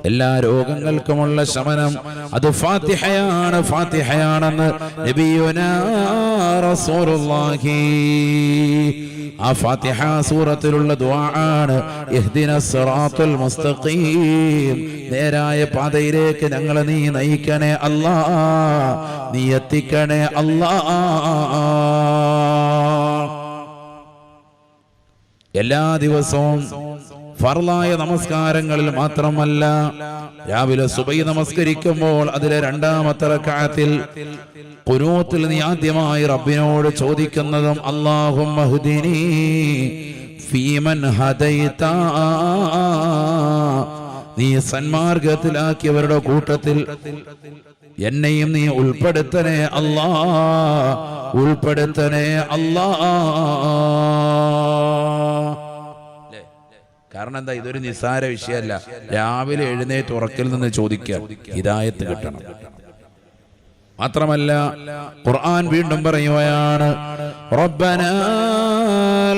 എല്ലാ രോഗങ്ങൾക്കുമുള്ള ശമനം അത് ഫാത്തിഹയാണെന്ന് നബിയുനാ റസൂലുള്ളാഹി. ആ ഫാത്തിഹ സൂറത്തിലുള്ള ദുആആണ് ഇഹ്ദിനസ് സിറാത്തുൽ മുസ്തഖീം, നേരായ പാതയിലേക്ക് ഞങ്ങളെ നീ നയിക്കണേ അല്ലാ, നീ എത്തിക്കണേ അല്ലാ. എല്ലാ ദിവസവും ഫർളായ നമസ്കാരങ്ങളിൽ മാത്രമല്ല, രാവിലെ സുബഹി നമസ്കരിക്കുമ്പോൾ അതിലെ രണ്ടാമത്തെ റക്അത്തിൽ ഖുനൂത്തിൽ നീ ആദ്യമായി റബ്ബിനോട് ചോദിക്കുന്നതും അല്ലാഹുമ്മ ഹ്ദിനി ഫീമൻ ഹദൈത, നീ സന്മാർഗത്തിലാക്കിയവരുടെ കൂട്ടത്തിൽ എന്നെയും നീ ഉൾപ്പെടുത്തണേ അല്ലാ, ഉൾപ്പെടുത്തണേ അല്ലാ. കാരണം എന്താ, ഇതൊരു നിസ്സാര വിഷയമല്ല. രാവിലെ എഴുന്നേറ്റ് ഉറക്കിൽ നിന്ന് ചോദിക്കുക, ഹിദായത്ത് കിട്ടണം. മാത്രമല്ല ഖുർആൻ വീണ്ടും പറയുകയാണ്, റബ്ബനാ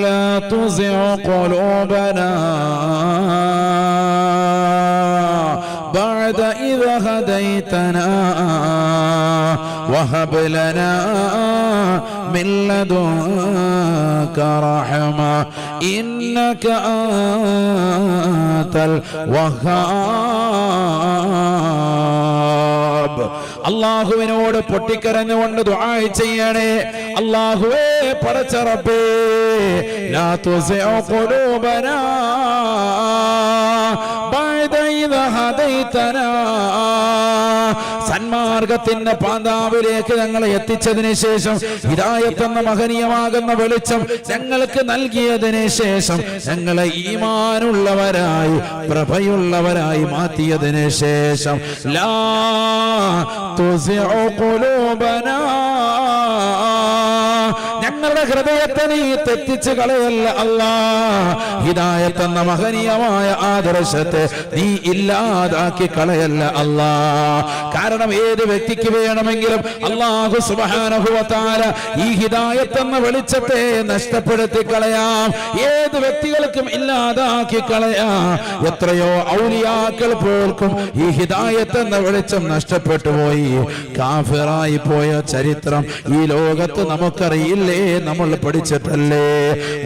ലാ തുസിഉ ഖുലൂബനാ ബഅദ ഇദ് ഹദൈതനാ വഹബ് ലനാ മിൻ ലദുൻക റഹ്മ ഇന്നക അൻതൽ വഹ്ഹാബ്. അല്ലാഹുവിനോട് പൊട്ടിക്കരഞ്ഞുകൊണ്ട് ദുആ ചെയ്യണേ. അല്ലാഹുവേ, പടച്ച റബ്ബേ, ലാ തുസിഉ ഖുലൂബനാ ബഅദ ഇദ് ഹദൈതനാ, സന്മാർഗത്തിന്റെ പാന്താവിലേക്ക് ഞങ്ങളെ എത്തിച്ചതിന് ശേഷം, ഹിദായത്ത് എന്ന മഹനീയമാകുന്ന വെളിച്ചം ഞങ്ങൾക്ക് നൽകിയതിന് ശേഷം, ഞങ്ങളെ ഈമാനുള്ളവരായി പ്രഭയുള്ളവരായി മാറ്റിയതിന് ശേഷം, ലാ തുസിഉ ഖുലൂബനാ, ഞങ്ങളുടെ ഹൃദയത്തെ നീ തെറ്റിച്ച് കളയല്ല അല്ലാ. ഹിദായത്ത് എന്ന മഹനീയമായ ആദർശത്തെ നീ ഇല്ലാതാക്കി കളയല്ല അല്ലാ. കാരണം ഏത് വ്യക്തിക്ക് വേണമെങ്കിലും അല്ലാഹു സുബ്ഹാനഹു വ തആല ഈ ഹിദായത്ത് എന്ന വെളിച്ചത്തെ നഷ്ടപ്പെടുത്തി കളയാം. ഏത് വ്യക്തികൾക്കും ഇല്ലാതാക്കി കളയാം. എത്രയോ ഔലിയാക്കൾ പോലും ഈ ഹിദായത്ത് എന്ന വെളിച്ചം നഷ്ടപ്പെട്ടു പോയി, കാഫിറായി പോയ ചരിത്രം ഈ ലോകത്ത് നമുക്കറിയില്ലേ, നമ്മൾ പഠിച്ചിട്ടല്ലേ.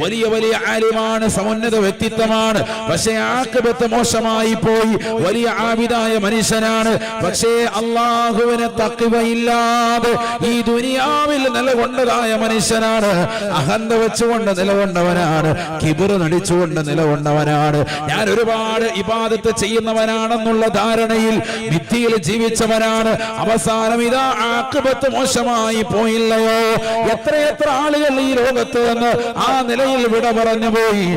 വലിയ വലിയ ആലിമാണ്, സമുന്നത വ്യക്തിത്വമാണ്, പക്ഷേ ആഖിബത്ത് മോശമായി പോയി. വലിയ ആബിദായ മനുഷ്യനാണ്, പക്ഷേ അല്ലാഹുവിനെ തഖ്വയില്ലാതെ ഈ ദുനിയാവിൽ നിലകൊണ്ടതായ മനുഷ്യനാണ്. അഹന്ത വെച്ചുകൊണ്ട് നിലകൊണ്ടവനാണ്, കിബ്ർ നടിച്ചുകൊണ്ട് നിലകൊണ്ടവനാണ്. ഞാൻ ഒരുപാട് ഇബാദത്ത് ചെയ്യുന്നവനാണെന്നുള്ള ധാരണയിൽ മിഥ്യയിൽ ജീവിച്ചവനാണ്. അവസാനം ഇതാ ആഖിബത്ത് മോശമായി പോയില്ലയോ. എത്രയെത്ര ആളുകൾ ഈ ലോകത്ത് നിന്ന് ആ നിലയിൽ വിട പറഞ്ഞു പോയി.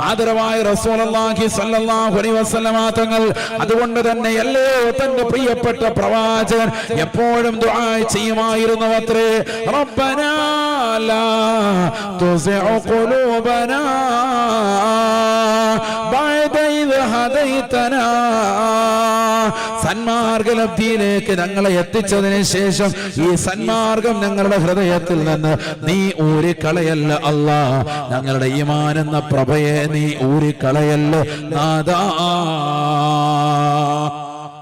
ആദരവായ റസൂലുള്ളാഹി സ്വല്ലല്ലാഹു അലൈഹി വസല്ലമ തങ്ങൾ അതുകൊണ്ട് തന്നെയല്ലേ തന്റെ പ്രിയപ്പെട്ട പ്രവാചകൻ എപ്പോഴും ദുആ ചെയ്യുമായിരുന്നു അത്രേ, റബ്ബനാ ലാ തുസിഉ ഖുലൂബനാ ബഅദ ഇദ് ഹദൈതനാ, സന്മാർഗലബ്ധിയിലേക്ക് ഞങ്ങളെ എത്തിച്ചതിന് ശേഷം ഈ സന്മാർഗം ഞങ്ങളുടെ ഹൃദയത്തിൽ നിന്ന് നീ ഊരിക്കളയല്ല അല്ലാ. ഞങ്ങളുടെ ഈമാൻ എന്ന പ്രഭയെ നീ ഊരിക്കളയല്ല നാദാ.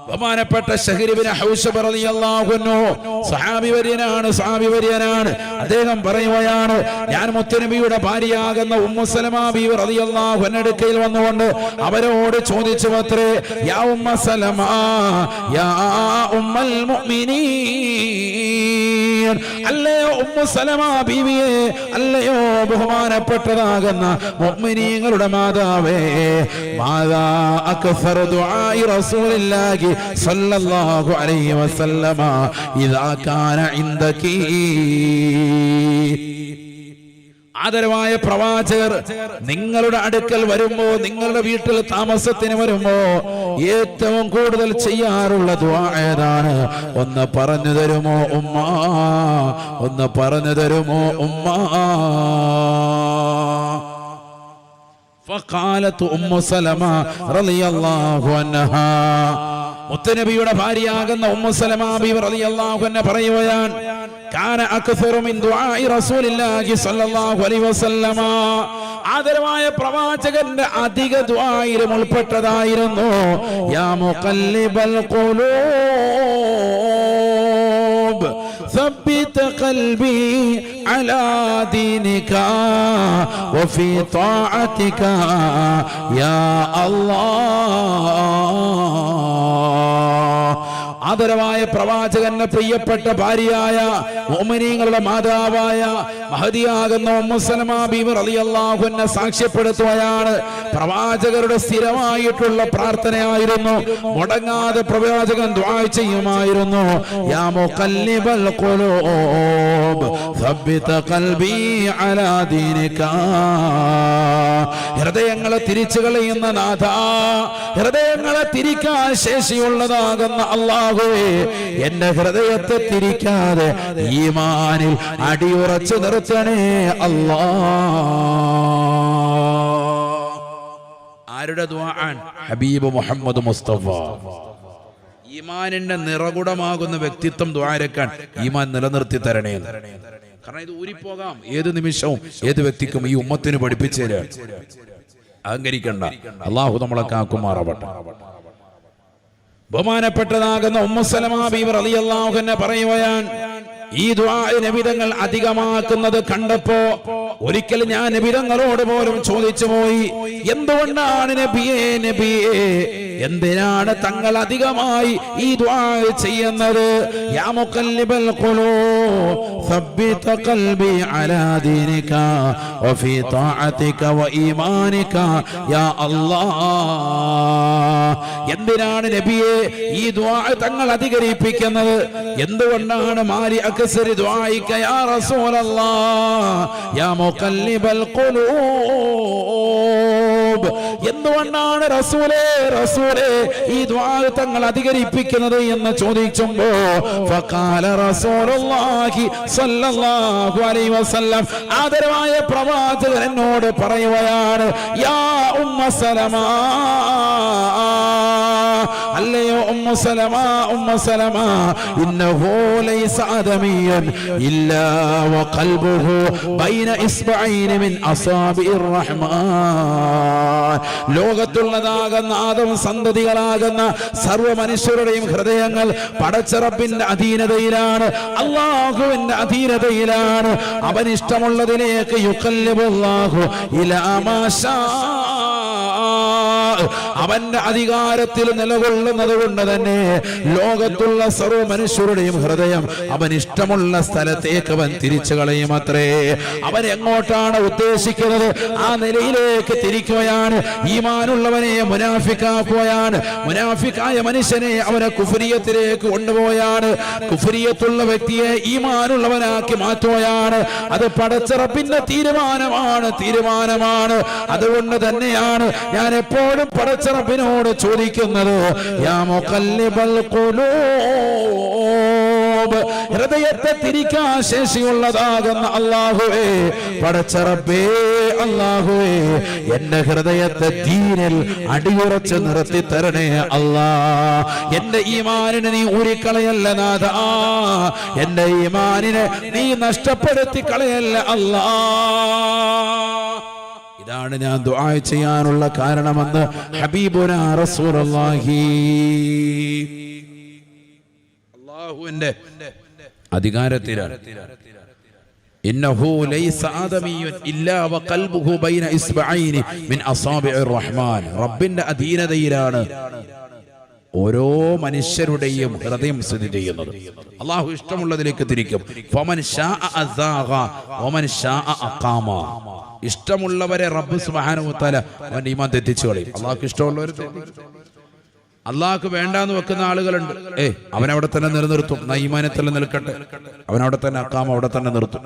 ബഹുമാനപ്പെട്ട ശഹീർ ഇബ്നു ഹൗശബ് റളിയല്ലാഹു അൻഹു സഹാബി വര്യനാണ്. അദ്ദേഹം പറയുകയാണ്, ഞാൻ മുത്തുനബിയുടെ ഭാര്യയാകുന്ന ഉമ്മു സലമ ബീവി റളിയല്ലാഹു അൻഹയുടെ അടുക്കൽ വന്നുകൊണ്ട് അവരോട് ചോദിച്ചു അത്രേ, യാ ഉമ്മ സലമ യാ ഉമ്മൽ മുഅ്മിനീൻ, അല്ലയോ ഉമ്മു സലമ ബീവിയെ, അല്ലയോ ബഹുമാനപ്പെട്ടതാകുന്ന മുഅ്മിനീങ്ങളുടെ മാതാവേ, മാദാ അക്സറു ദുആഇ റസൂലില്ലാഹി സല്ലല്ലാഹു അലൈഹി വസല്ലമ ഇദാ കാന ഇൻദകി. ആദരവായ പ്രവാചകർ നിങ്ങളുടെ അടുക്കൽ വരുമ്പോ, നിങ്ങളുടെ വീട്ടിൽ താമസത്തിന് വരുമ്പോ ഏറ്റവും കൂടുതൽ ചെയ്യാറുള്ള ദുആ ഏതാണ്? ഒന്ന് പറഞ്ഞു തരുമോ ഉമ്മ? ഒന്ന് പറഞ്ഞു തരുമോ ഉമ്മ? فقالت ام سلمة رضي الله عنها, മുത്തനബിയുടെ ഭാര്യയാകുന്ന ഉമ്മു സലമ ബീവി റളിയല്ലാഹു അൻഹ പറയുകയാണ്, കാന അക്സറു മിൻ ദുആഇ റസൂലില്ലാഹി സ്വല്ലല്ലാഹു അലൈഹി വസല്ലമ, ആദരവായ പ്രവാചകന്റെ അധിക ദുആയിലും ഉൾപ്പെട്ടതായിരുന്നു യാ മുഖല്ലിബൽ ഖുലൂബ് ثبت قلبي على دينك وفي طاعتك يا الله. ആദരവായ പ്രവാചകന്റെ പ്രിയപ്പെട്ട ഭാര്യയായ മുഅ്മിനീങ്ങളുടെ മാതാവായ മഹദിയാകുന്ന ഉമ്മു സലമ ബീവി റളിയല്ലാഹു അൻഹ സാക്ഷ്യപ്പെടുത്തുകയാണ്. പ്രവാചകരുടെ സ്ഥിരമായിട്ടുള്ള പ്രാർത്ഥനയായിരുന്നു, മുടങ്ങാതെ പ്രവാചകൻ ദുആ ചെയ്യുമായിരുന്നു, യാ മുഖല്ലിബൽ ഖുലൂബ് സബ്ബിത ഖൽബി അലാ ദീനിക. ഹൃദയങ്ങളെ തിരിച്ചു കളയുന്ന നാഥ, ഹൃദയങ്ങളെ തിരിക്കാൻ ശേഷിയുള്ളതാകുന്ന അല്ലാഹു, എന്റെ ഹൃദയത്തെ തിരിക്കാതെ ഈമാനിൽ അടിയുറച്ചു നിർത്തണേ അല്ലാ. ആരുടെ ദുആൻ? ഹബീബ് മുഹമ്മദ് മുസ്തഫ. ഈമാനിന്റെ നിറകുടമാകുന്ന വ്യക്തിത്വം ദ്വാരക്കാൻ ഈമാൻ നിലനിർത്തി തരണേ. കാരണം ഇത് ഊരിപ്പോകാം ഏത് നിമിഷവും ഏത് വ്യക്തിക്കും. ഈ ഉമ്മത്തിന് പഠിപ്പിച്ചേരാ, അഹങ്കരിക്കണ്ട. അല്ലാഹു നമ്മളെ കാക്കുമാറാവട്ടെ. ബഹുമാനപ്പെട്ടതാകുന്ന ഉമ്മു സലമ ബീവി റളിയല്ലാഹു അൻഹ പറയുകയാണ്, ഈ ദുആ നബിതങ്ങൾ അധികമാക്കുന്നത് കണ്ടപ്പോ ഒരിക്കൽ ഞാൻ നബിതങ്ങളോട് പോലും ചോദിച്ചു പോയി, എന്തുകൊണ്ടാണ് നബിയേ എന്തിനാണ് തങ്ങൾ അധികമായി ഈ ദുആ ചെയ്യുന്നത്? യാ മുഖല്ലിബൽ ഖുലൂബ് സബ്ബിത ഖൽബി അലാ ദീനിക വഫീ തആതിക വഈമാനിക യാ അല്ലാഹ്. എന്തിനാണ് നബിയെ ഈ ദുആ തങ്ങൾ അധികരിപ്പിക്കുന്നത്? എന്തുകൊണ്ടാണ് മാലി അക്സരി ദുആയിക യാ റസൂലല്ലാഹ് യാ മുഖല്ലിബൽ ഖുലൂബ്, എന്തുകൊണ്ടാണ് റസൂലേ ഈ ദുആ തങ്ങൾ അധികരിപ്പിക്കുന്നത് എന്ന് ചോദിച്ചുമ്പോ ഫഖാല റസൂലുള്ളാഹി സ്വല്ലല്ലാഹു അലൈഹി വസല്ലം, ആദരവായ പ്രവാചകൻ എന്നോട് പറയുകയാണ്, യാ ഉമ്മ സലമ, അല്ലയോ ഉമ്മു സലമ, ഇന്നഹു ലൈസ ആദമിയൻ ഇല്ലാ വഖൽബുഹു ബൈന ഇസ്ബഈനി മിൻ അസാബിർ റഹ്മാൻ. ലോകത്തുള്ളതാകുന്ന ആദം സന്തതികളാകുന്ന സർവ്വ മനുഷ്യരുടെയും ഹൃദയങ്ങൾ പടച്ച റബ്ബിന്റെ അധീനതയിലാണ്, അല്ലാഹുവിന്റെ അധീനതയിലാണ്. അവൻ ഇഷ്ടമുള്ളതിലേക്ക് യുഖല്ലിബുല്ലാഹു ഇലാ മാ ശാ, അവന്റെ അധികാരത്തിൽ നിലകൊള്ളുന്നത് കൊണ്ട് തന്നെ ലോകത്തുള്ള സർവ്വ മനുഷ്യരുടെയും ഹൃദയം അവൻ ഇഷ്ടമുള്ള സ്ഥലത്തേക്ക് അവൻ തിരിച്ചു കളയും അത്രേ. അവൻ എങ്ങോട്ടാണ് ഉദ്ദേശിക്കുന്നത് ആ നിലയിലേക്ക് തിരിക്കുകയാണ്. ഈമാനുള്ളവനെ മുനാഫിക്കാക്കുകയാണ്, മുനാഫിക്കായ മനുഷ്യനെ അവനെ കുഫ്രിയത്തിലേക്ക് കൊണ്ടുപോയാണ്, കുഫ്രിയത്തുള്ള വ്യക്തിയെ ഈമാനുള്ളവനാക്കി മാറ്റുകയാണ്. അത് പടച്ച റബ്ബിന്റെ തീരുമാനമാണ്. അതുകൊണ്ട് തന്നെയാണ് ഞാൻ എപ്പോഴും പടച്ച റബ്ബിനോട് ചോദിക്കുന്നത്, യാ മുഖല്ലിബൽ ഖുലൂബ്, ഹൃദയത്തെ തിരിക്കാൻ ശേഷിയുള്ളതാകുന്ന അല്ലാഹുവേ, പടച്ച റബ്ബേ അല്ലാഹുവേ, എന്റെ ഹൃദയത്തെ ദീനിൽ അടിയുറച്ച് നിർത്തി തരണേ അല്ലാ. എന്റെ ഈമാനിനെ നീ ഊരിക്കളയല്ല നാഥ, എന്റെ ഈമാനിനെ നീ നഷ്ടപ്പെടുത്തി കളയല്ല അല്ലാ. ഇതാണ് ഞാൻ ദുആ ചെയ്യാനുള്ള കാരണമെന്ന് ഹബീബുനാ റസൂലുള്ളാഹി. അല്ലാഹുവിന്റെ അധികാരത്തിലാണ്. ഇന്നഹു ലൈസ ആദമിയ്യുൻ ഇല്ലാ വഖൽബുഹു ബൈന ഇസ്ബഈനി മിൻ അസാബിഇർ റഹ്മാൻ. റബ്ബിന്റെ അധീനതയിലാണ് ഓരോ മനുഷ്യരുടെയും ഹൃദയം സ്ഥിതി ചെയ്യുന്നത്. അല്ലാഹു ഇഷ്ടമുള്ളതിലേക്ക് തിരിക്കും. ഫമൻ ശാഅ അസാഗ വമൻ ശാഅ അഖാമ. ഇഷ്ടമുള്ളവരെ റബ്ബ് സുബ്ഹാനഹു വ തആല അവന്റെ ഈമാൻ തെറ്റിച്ചു കളയും. അല്ലാഹുക്ക് ഇഷ്ടമുള്ളവരെ അല്ലാഹുക്ക് വേണ്ടാന്ന് വെക്കുന്ന ആളുകളുണ്ട്. അവനവിടെ തന്നെ നിലനിർത്തും. ഈമാനെ തന്നെ നിൽക്കട്ടെ, അവനവിടെ തന്നെ അഖാമ അവിടെ തന്നെ നിർത്തും.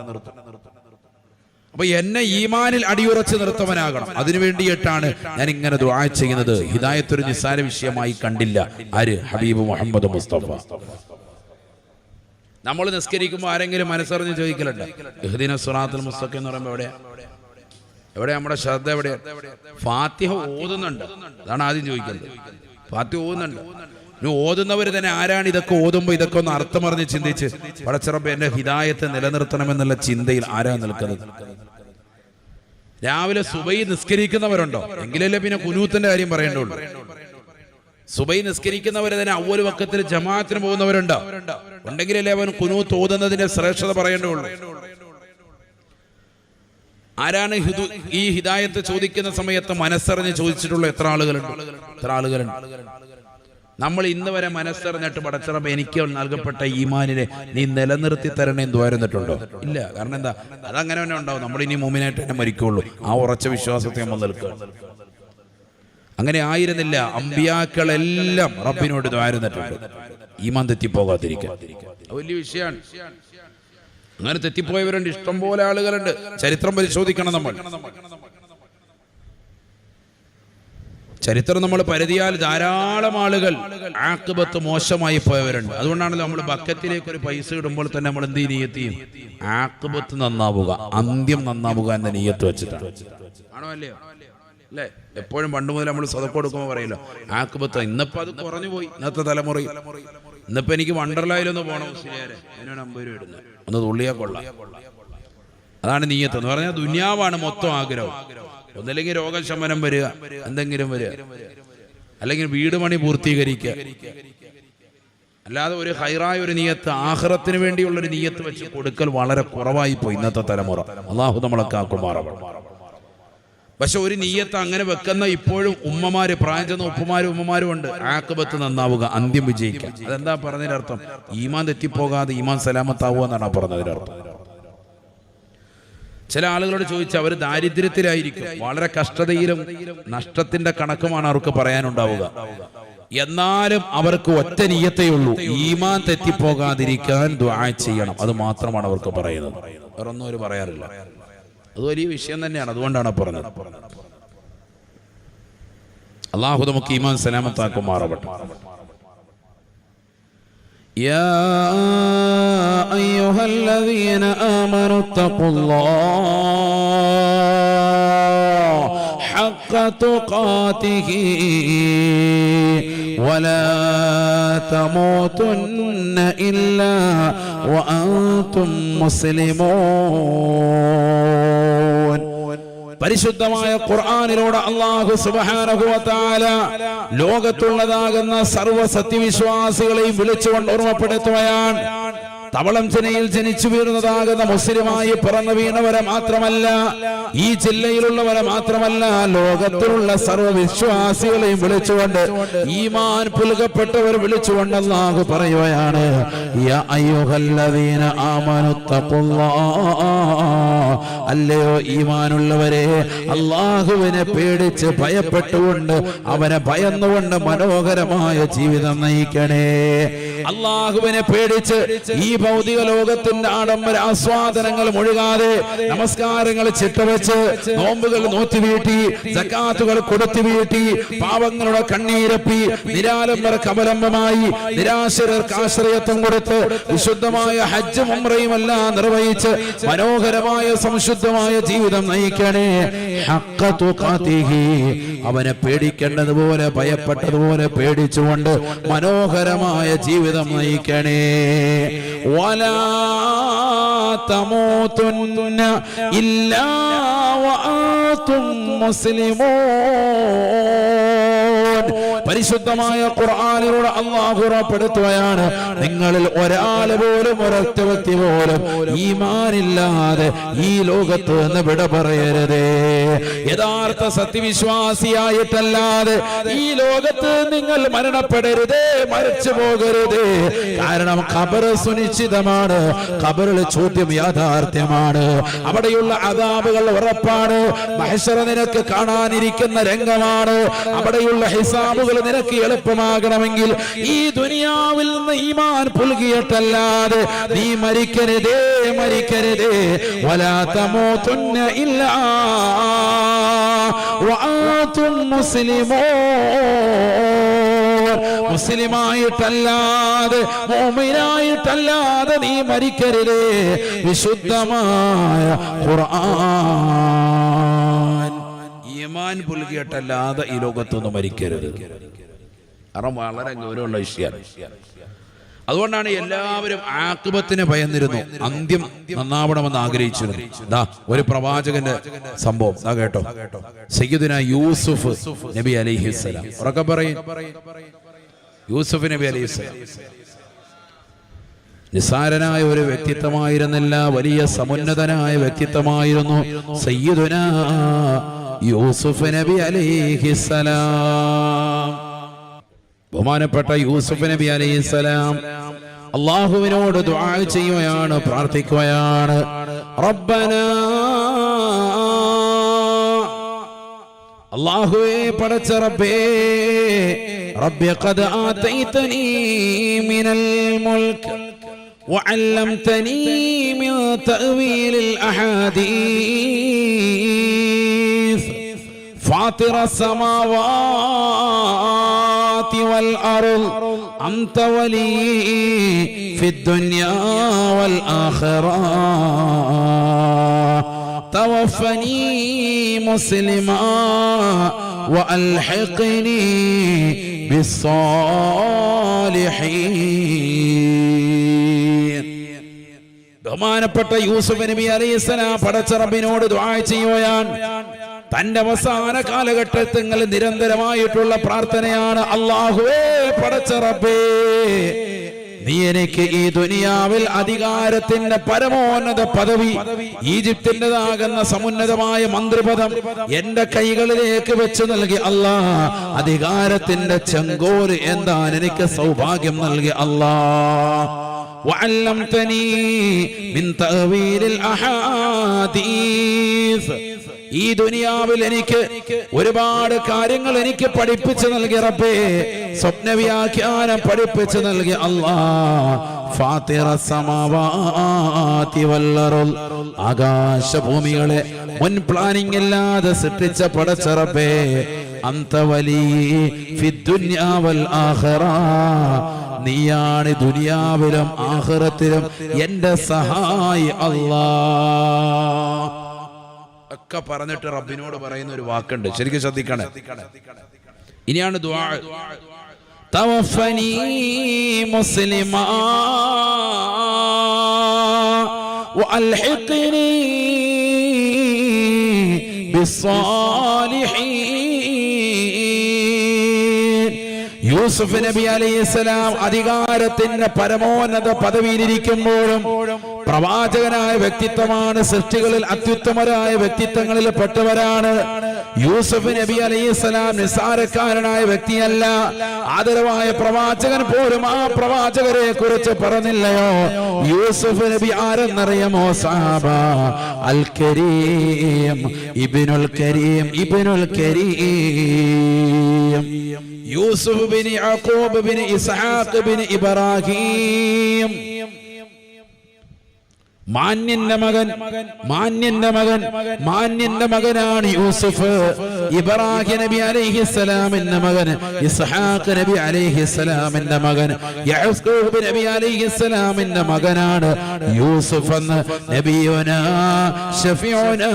അപ്പൊ എന്നെ ഈമാനിൽ അടിയുറച്ച് നിർത്തവനാകണം. അതിനു വേണ്ടിയിട്ടാണ് ഞാൻ ഇങ്ങനെ ദുആ ചെയ്യുന്നത്. ഹിദായത്ത് ഒരു നിസ്സാര വിഷയമായി കണ്ടില്ല. ആര്? ഹബീബ് മുഹമ്മദ് മുസ്തഫ. നമ്മൾ നിസ്കരിക്കുമ്പോൾ ആരെങ്കിലും മനസ്സറിഞ്ഞ് ചോദിക്കലുണ്ട്, ഇഹ്ദിന സിറാത്തുൽ മുസ്തഖീം എന്ന് പറയുമ്പോൾ എവിടെ നമ്മുടെ ശ്രദ്ധ? എവിടെ? ഫാത്തിഹ ഓതുന്നുണ്ട്, അതാണ് ആദ്യം ചോദിക്കുന്നത്. ഫാത്തിഹ ഓതുന്നുണ്ട്. ഇനി ഓതുന്നവർ തന്നെ ആരാണ് ഇതൊക്കെ ഓതുമ്പോൾ ഇതൊക്കെ ഒന്ന് അർത്ഥമറിഞ്ഞ് ചിന്തിച്ച് പടച്ച റബ്ബേ എന്റെ ഹിദായത്തെ നിലനിർത്തണമെന്നുള്ള ചിന്തയിൽ ആരാ നിൽക്കുന്നത്? രാവിലെ സുബൈ നിസ്കരിക്കുന്നവരുണ്ടോ? എങ്കിലല്ലേ പിന്നെ കുനൂത്തിന്റെ കാര്യം പറയേണ്ടുള്ളൂ. സുബൈ നിസ്കരിക്കുന്നവരെ തന്നെ അവ്വൽ വഖത്തിൽ ജമാഅത്തിന് പോകുന്നവരുണ്ടോ? ഉണ്ടെങ്കിലല്ലേ അവൻ കുനൂത്ത് ഓതുന്നതിന്റെ ശ്രേഷ്ഠത പറയേണ്ടുള്ളൂ. ആരാണ് ഈ ഹിദായത്ത് ചോദിക്കുന്ന സമയത്ത് മനസ്സറിഞ്ഞ് ചോദിച്ചിട്ടുള്ള എത്ര ആളുകളുണ്ട്? നമ്മൾ ഇന്ന് വരെ മനസ്സറിഞ്ഞിട്ട് പടച്ചറബ് എനിക്ക് നൽകപ്പെട്ട ഈമാനിനെ നീ നിലനിർത്തി തരണേ എന്ന് ദ്വാരുന്നിട്ടുണ്ടോ? ഇല്ല. കാരണം എന്താ? അതങ്ങനെ തന്നെ ഉണ്ടാവും. നമ്മൾ ഇനി മുഅ്മിനായിട്ട് തന്നെ മരിക്കുള്ളൂ. ആ ഉറച്ച വിശ്വാസത്തെ നമ്മൾ നിൽക്കുക. അങ്ങനെ ആയിരുന്നില്ല. അമ്പിയാക്കളെല്ലാം റബ്ബിനോട് ദ്വാരുന്നിട്ടുണ്ട് ഈമാൻ തെറ്റിപ്പോകാതിരിക്കാൻ. വലിയ വിഷയമാണ്. അങ്ങനെ തെറ്റിപ്പോയവരുണ്ട്, ഇഷ്ടംപോലെ ആളുകളുണ്ട്. ചരിത്രം പരിശോധിക്കണം. ചരിത്രം നമ്മൾ പരിധിയാൽ ധാരാളം ആളുകൾ ആഖിബത്ത് മോശമായി പോയവരുണ്ട്. അതുകൊണ്ടാണല്ലോ നമ്മൾ ബക്കറ്റിലേക്ക് ഒരു പൈസ ഇടുമ്പോൾ തന്നെ നമ്മൾ എന്ത് നിയ്യത്ത് ചെയ്യും? ആഖിബത്ത് നന്നാവുക, അന്ത്യം നന്നാവുക എന്ന നിയ്യത്ത് വെച്ചിട്ടാണ്. ആണോ അല്ലയോ? അല്ലേ? എപ്പോഴും പണ്ട് മുതൽ നമ്മൾ സദഖ കൊടുക്കുമ്പോൾ പറയല്ലോ ആഖിബത്ത്. ഇന്നിപ്പോ അത് കുറഞ്ഞു പോയി. ഇന്നത്തെ തലമുറയിൽ ഇന്നിപ്പോ എനിക്ക് വണ്ടർലായിലൊന്ന് പോകണം മുസ്ലിയാരെ, അതിനാണ് 50 രൂപ ഇടുന്നത്. ഒന്ന് തുള്ളിയാ കൊള്ളാം. അതാണ് നിയ്യത്ത് എന്ന് പറഞ്ഞാൽ. ദുനിയാവാണ് മൊത്തം ആഗ്രഹം. ഒന്നല്ലെങ്കിൽ രോഗശമനം വരിക, എന്തെങ്കിലും വരിക, അല്ലെങ്കിൽ വീട് പണി പൂർത്തീകരിക്കുക. അല്ലാതെ ഒരു ഹൈറായ ഒരു നിയ്യത്ത്, ആഖിറത്തിന് വേണ്ടിയുള്ള ഒരു നിയ്യത്ത് വെച്ച് കൊടുക്കൽ വളരെ കുറവായി പോയി ഇന്നത്തെ തലമുറ. അല്ലാഹു നമ്മളെ കാക്കുമാറാവട്ടെ. പക്ഷെ ഒരു നിയ്യത്ത് അങ്ങനെ വെക്കുന്ന ഇപ്പോഴും ഉമ്മമാര്, പ്രായം ചെന്ന ഉമ്മമാരും ഉണ്ട്. ആഖിബത്ത് നന്നാവുക, അന്ത്യം വിജയിക്കുക. അതെന്താ പറഞ്ഞതിനർത്ഥം? ഈമാൻ തെറ്റിപ്പോകാതെ ഈമാൻ സലാമത്താവുക എന്നാണ് പറഞ്ഞതിനർത്ഥം. ചില ആളുകളോട് ചോദിച്ചാൽ അവർ ദാരിദ്ര്യത്തിലായിരിക്കും, വളരെ കഷ്ടതയിലും നഷ്ടത്തിന്റെ കണക്കുമാണ് അവർക്ക് പറയാനുണ്ടാവുക. എന്നാലും അവർക്ക് ഒറ്റ നിയ്യത്തേ ഉള്ളൂ, ഈമാൻ തെറ്റിപ്പോകാതിരിക്കാൻ ദുആ ചെയ്യണം. അത് മാത്രമാണ് അവർക്ക് പറയുന്നത്. വേറൊന്നും അവർ പറയാറില്ല. അത് വലിയ വിഷയം തന്നെയാണ്. അതുകൊണ്ടാണ് പറഞ്ഞത്. അല്ലാഹു നമുക്ക് ഈമാൻ സലാമത്താക്കുമാറാവട്ടെ. يا أيها الذين آمنوا اتقوا الله حق تقاته ولا تموتن إلا وأنتم مسلمون. പരിശുദ്ധമായ ഖുർആനിലൂടെ അല്ലാഹു സുബ്ഹാനഹു വ തആല ലോകത്തുള്ളതാകുന്ന സർവ്വ സത്യവിശ്വാസികളെയും വിളിച്ചുകൊണ്ട് ഓർമ്മപ്പെടുത്തുകയാണ്. തവളം ചെനയിൽ ജനിച്ചു വീഴുന്നതാകുന്ന മുസ്ലിമായി പിറന്നു വീണവരെ മാത്രമല്ല, ഈ ജില്ലയിലുള്ളവരെ മാത്രമല്ല, ലോകത്തിലുള്ള സർവ്വ വിശ്വാസികളെയും വിളിച്ചുകൊണ്ട്, ഈമാൻ പുൽകപ്പെട്ടവർ വിളിച്ചുകൊണ്ട് അല്ലാഹു പറയുകയാണ്, യാ അയ്യുഹല്ലദീന ആമനു തഖുല്ലാഹ്, അല്ലയോ ഈമാനുള്ളവരെ, അല്ലാഹുവിനെ പേടിച്ച് ഭയപ്പെട്ടുകൊണ്ട്, അവനെ ഭയന്നുകൊണ്ട് മനോഹരമായ ജീവിതം നയിക്കണേ. അല്ലാഹുവിനെ പേടിച്ച് ഈ ഭൗതിക ലോകത്തിന്റെ ആഡംബര ആസ്വാദനങ്ങൾ മുഴുകാതെ, നമസ്കാരങ്ങൾ ചിട്ടവെച്ച്, നോമ്പുകൾ നോറ്റുവീട്ടി, സക്കാത്തുകൾ കൊടുത്തുവീട്ടി, പാവങ്ങളുടെ കണ്ണീരപ്പി, നിരാലംബർക്ക് അവലംബമായി, നിരാശരർക്ക് ആശ്രയത്വം കൊടുത്ത്, വിശുദ്ധമായ ഹജ്ജും ഉംറയും എല്ലാം നിർവഹിച്ച് മനോഹരമായ സംശുദ്ധമായ ജീവിതം നയിക്കണേ. ഹഖ്ഖ തുഖാതിഹി, അവനെ പേടിക്കേണ്ടതുപോലെ ഭയപ്പെട്ടതുപോലെ പേടിച്ചുകൊണ്ട് മനോഹരമായ ജീവിതം നയിക്കണേ. ولا تموتن إلا وأنتم مسلمون. പരിശുദ്ധമായ ഖുർആനിലൂടെ അല്ലാഹു ഉറപ്പെടുത്തുകയാണ്, നിങ്ങളിൽ ഒരാൾ പോലും, ഒരൊറ്റ വ്യക്തി പോലും ഈമാനില്ലാതെ ഈ ലോകത്ത് നിന്ന് വിട പറയരുതേ. യഥാർത്ഥ സത്യവിശ്വാസിയായിട്ടല്ലാതെ ഈ ലോകത്ത് നിങ്ങൾ മരണപ്പെടരുതേ, മരിച്ചു പോകരുതേ. കാരണം ഖബർ സുനിശ്ചിതമാണ്, ഖബറിലെ ചോദ്യം യാഥാർത്ഥ്യമാണ്, അവിടെയുള്ള അദാബുകൾ ഉറപ്പാണ്, മഹ്ശറ നിനക്ക് കാണാനിരിക്കുന്ന രംഗമാണ്, അവിടെയുള്ള ഹിസാബുകൾ നിനക്ക് എളുപ്പമാകണമെങ്കിൽ ഈ ദുനിയാവിൽ നിന്ന് ഈമാൻ പുൽകിയിട്ടല്ലാതെ നീ മരിക്കരുതേ, മരിക്കരുതേ. വലാ തമൂതുന്ന ഇല്ലാ വഅൻതും മുസ്ലിമൂൻ. മുസ്ലിമായിട്ടല്ലാതെ, മുഅ്മിനായിട്ടല്ലാതെ നീ മരിക്കരുതേ. വിശുദ്ധമായ ഖുർആൻ. ഈമാൻ പുൽകിയിട്ടല്ലാതെ ഈ ലോകത്തൊന്നും മരിക്കരുത്. കാരണം വളരെ ഗൗരവമുള്ള വിഷയമാണ്. അതുകൊണ്ടാണ് എല്ലാവരും ആഖിബത്തിനെ ഭയന്നിരുന്നു, അന്ത്യം നന്നാവണമെന്ന് ആഗ്രഹിച്ചിരുന്നു. ദാ ഒരു പ്രവാചകന്റെ സംഭവം ദാ കേട്ടോ. സയ്യിദുന യൂസുഫ് നബി അലൈഹിസ്സലാം, ഉറക്കെ പറയും, യൂസുഫ് നബി അലൈഹിസ്സലാം നിസാരനായ ഒരു വ്യക്തിത്വമായിരുന്നില്ല, വലിയ സമുന്നതനായ വ്യക്തിത്വമായിരുന്നു സയ്യിദുന യൂസുഫ് നബി അലൈഹിസ്സലാം. ബഹുമാനപ്പെട്ട യൂസുഫ് നബി അലൈഹിസ്സലാം അല്ലാഹുവിനോട് ദുആ ചെയ്യുകയാണ്, പ്രാർത്ഥിക്കുകയാണ്. റബ്ബനാ, അല്ലാഹുവേ പടച്ച റബ്ബേ, റബ്ബി ഖദ് ആതൈതനീ മിനൽ മുൽക്ക് വഅല്ലംതനീ മിൻ തഅവീലിൽ അഹാദീസ് ഫാത്തിറ السماوات والأرض أنت ولي في الدنيا والآخرة توفني مسلما وألحقني بالصالحين. ബഹുമാനപ്പെട്ട യൂസുഫ് നബി അലൈഹിസ്സലാം പടച്ച റബ്ബിനോട് ദുആ ചെയ്യുകയാണ്. തന്റെ അവസാന കാലഘട്ടത്തിൽ നിരന്തരമായിട്ടുള്ള പ്രാർത്ഥനയാണ്, അല്ലാഹുവേ പടച്ച റബ്ബേ, നീ എനിക്ക് ഈ ദുനിയാവിൽ അധികാരത്തിന്റെ പരമോന്നത പദവി, ഈജിപ്തിൻ്റെതാകുന്ന സമുന്നതമായ മന്ത്രിപദം എന്റെ കൈകളിലേക്ക് വെച്ച് നൽകി അല്ലാ. അധികാരത്തിന്റെ ചെങ്കോല് എന്താൻ എനിക്ക് സൗഭാഗ്യം നൽകി അല്ലാ. വഅല്ലംതനീ മിൻ തഅവീലിൽ അഹാദീസ്, ഈ ദുനിയാവിൽ എനിക്ക് ഒരുപാട് കാര്യങ്ങൾ എനിക്ക് പഠിപ്പിച്ചു നൽകി റബ്ബേ, സ്വപ്നവ്യാഖ്യാനം പഠിപ്പിച്ചു നൽകി അല്ലാ. ഫാത്തിറ സമാവാതി വൽ അർദ്, ആകാശഭൂമികളെ മുൻ പ്ലാനിംഗ് ഇല്ലാതെ സൃഷ്ടിച്ച പടച്ച റബ്ബേ, അന്ത വലി ഫിദ്ദുനിയാ വൽ ആഖിറ, നീയാണ് ദുനിയാവിലും ആഖിറത്തിലും എന്റെ സഹായി അല്ലാ. ഒക്കെ പറഞ്ഞിട്ട് റബ്ബിനോട് പറയുന്ന ഒരു വാക്കുണ്ട്, ശരിക്കും ശ്രദ്ധിക്കണേ. ഇനിയാണ് ദുആ. തവഫനി മുസ്ലിമാ വഅൽഹിഖ്നി ബിസ്സാലിഹീൻ. യൂസുഫ് നബി അലൈഹിസ്സലാം അധികാരത്തിന്റെ പരമോന്നത പദവിയിലിരിക്കുമ്പോഴും പ്രവാചകനായ വ്യക്തിത്വമാണ്, സൃഷ്ടികളിൽ അത്യുത്തമരായ വ്യക്തിത്വങ്ങളിൽ പെട്ടവരാണ്. യൂസുഫ് നബി അലൈഹിസ്സലാം നിസ്സാരക്കാരനായ വ്യക്തിയല്ല. ആദരവായ പ്രവാചകൻ പോലും ആ പ്രവാചകരെ കുറിച്ച് പറഞ്ഞില്ലയോ, യൂസുഫ് നബി ആരെന്നറിയാമോ? സഹാബ, അൽ കരീം ഇബ്നുൽ കരീം ഇബ്നുൽ കരീം, യൂസുഫ് ബിൻ യാഖൂബ് ബിൻ ഇസ്ഹാഖ് ബിൻ ഇബ്രാഹിം, മാന്യന്റെ മകൻ, മാന്യന്റെ മകൻ, മാന്യന്റെ മകനാണ് യൂസുഫ്. ഇബ്രാഹിം നബി അലൈഹിസ്സലാമിന്റെ മകൻ, ഇസ്ഹാഖ് നബി അലൈഹിസ്സലാമിന്റെ മകൻ, യാഖൂബ് നബി അലൈഹിസ്സലാമിന്റെ മകനാണ് യൂസുഫ് എന്ന് നബിയുനാ ശഫീഉനാ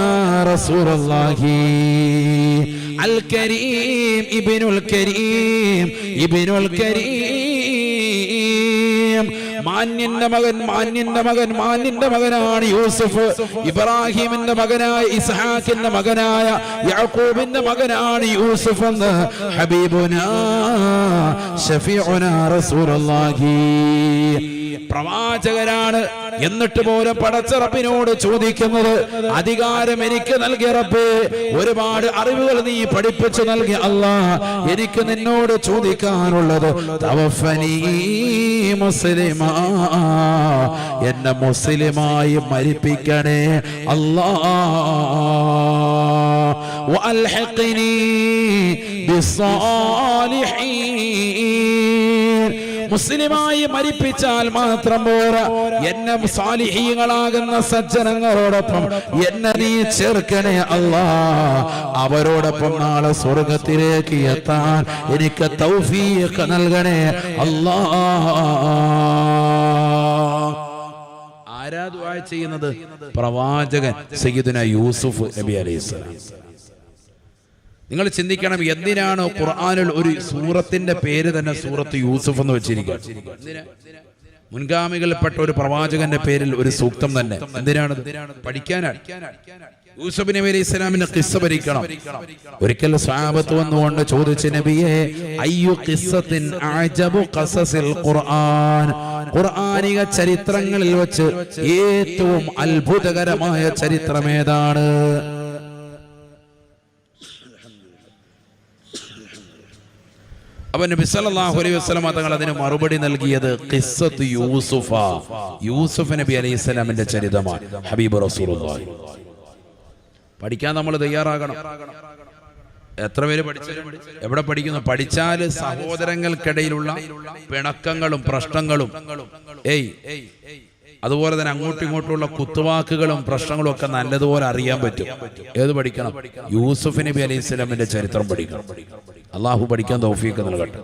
റസൂലുള്ളാഹി അൽ കരീം ഇബ്നുൽ കരീം ഇബ്നുൽ കരീം, മാന്യന്റെ മകൻ, മാന്യന്റെ മകൻ, മാന്യന്റെ മകനാണ് യൂസുഫ്. ഇബ്രാഹിമിന്റെ മകനായ, ഇസ്ഹാഖിന്റെ മകനായ, യാഖൂബിന്റെ മകനാണ് യൂസുഫ് എന്ന് ഹബീബുനാ ശഫീഉനാ റസൂലുള്ളാഹി. പ്രവാചകരാണ്, എന്നിട്ട് പോലും പടച്ച റബ്ബിനോട് ചോദിക്കുന്നത്, അധികാരം എനിക്ക് നൽകിയ റബ്ബേ, ഒരുപാട് അറിവുകൾ നീ പഠിപ്പിച്ചു നൽകി അല്ലാ, എനിക്ക് നിന്നോട് ചോദിക്കാനുള്ളത് തവഫനി മുസ്ലിമാ, എന്നെ മുസ്ലിമായി മരിപ്പിക്കണേ അല്ലാ. വഅൽഹിഖ്നി ബിസ്സാലിഹീൻ, മുസ്ലിമായി മരിപ്പിച്ചാൽ മാത്രം പോരാ, എന്നെ സാലിഹീങ്ങളാകുന്ന സജ്ജനങ്ങളോടൊപ്പം എന്നെ നീ ചേർക്കണേ അല്ലാ. അവരോടൊപ്പം നാളെ സ്വർഗത്തിലേക്ക് എത്താൻ എനിക്ക് തൗഫീഖ് നൽകണേ അല്ലാ. ആരാ ദുആ ചെയ്യുന്നത്? പ്രവാചകൻ സയ്യിദുനാ യൂസുഫ് നബി അലൈഹിസ്സലാം. നിങ്ങൾ ചിന്തിക്കണം, എന്തിനാണ് ഖുർആനിൽ ഒരു സൂറത്തിന്റെ പേര് തന്നെ സൂറത്ത് യൂസുഫ് എന്ന് വെച്ചിരിക്കുക? മുൻഗാമികളിൽപ്പെട്ട ഒരു പ്രവാചകന്റെ പേരിൽ ഒരു സൂക്തം തന്നെ. എന്തിനാണ്? പഠിക്കാനാണ്. യൂസുഫ് നബി അലൈഹി ഇസ്ലാമിന്റെ ഖിസ്സ പഠിക്കണം. ഒരിക്കൽ സ്വഹാബത്ത് വന്നുകൊണ്ട് ചോദിച്ചു, നബിയെ, അയ്യു ഖിസ്സത്തിൻ അഅജബു ഖസസിൽ ഖുർആൻ, ഖുർആനിക ചരിത്രങ്ങളിൽ വെച്ച് ഏറ്റവും അത്ഭുതകരമായ ചരിത്രം ഏതാണ്? അപ്പോൾ നബി സല്ലല്ലാഹു അലൈഹി വസല്ലം തങ്ങൾ അതിന് മറുപടി നൽകിയത് ഖിസ്സത്തു യൂസുഫ, യൂസുഫ് നബി അലൈഹി ഇസ്ലാമിന്റെ ചരിത്രമാണ്. ഹബീബ് റസൂലുള്ളാഹി. പഠിക്കാൻ നമ്മൾ തയ്യാറാകണം. എത്ര പേര് പഠിച്ചാലും എവിടെ പഠിക്കുന്നു? പഠിച്ചാൽ സഹോദരങ്ങൾക്കിടയിലുള്ള പിണക്കങ്ങളും പ്രശ്നങ്ങളും അതുപോലെ തന്നെ അങ്ങോട്ടും ഇങ്ങോട്ടുള്ള കുത്തുവാക്കുകളും പ്രശ്നങ്ങളും ഒക്കെ നല്ലതുപോലെ അറിയാൻ പറ്റും. ഏത് പഠിക്കണം? യൂസുഫ് നബി അലൈഹി സ്വലാമിന്റെ ചരിത്രം പഠിക്കണം. അള്ളാഹു പഠിക്കാൻ തൗഫീഖ് നൽകട്ടെ.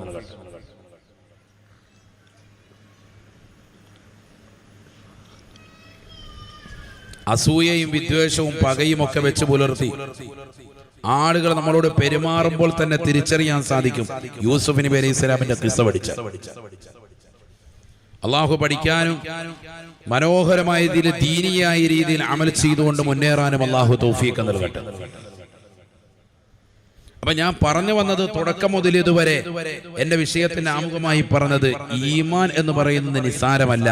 അസൂയയും വിദ്വേഷവും പകയും ഒക്കെ വെച്ച് പുലർത്തി ആളുകൾ നമ്മളോട് പെരുമാറുമ്പോൾ തന്നെ തിരിച്ചറിയാൻ സാധിക്കും യൂസുഫ് നബി അലൈഹി സ്വലാമിന്റെ ഖിസ്സ പഠിച്ച. അള്ളാഹു പഠിക്കാനും മനോഹരമായ രീതിയിൽ ദീനിയായ രീതിയിൽ അമൽ ചെയ്തുകൊണ്ട് മുന്നേറാനും അള്ളാഹു തൗഫീഖ് നൽകട്ടെ. അപ്പൊ ഞാൻ പറഞ്ഞു വന്നത് തുടക്കം മുതൽ ഇതുവരെ എന്റെ വിഷയത്തിന്റെ ആമുഖമായി പറഞ്ഞത് ഈമാൻ എന്ന് പറയുന്നത് നിസ്സാരമല്ല.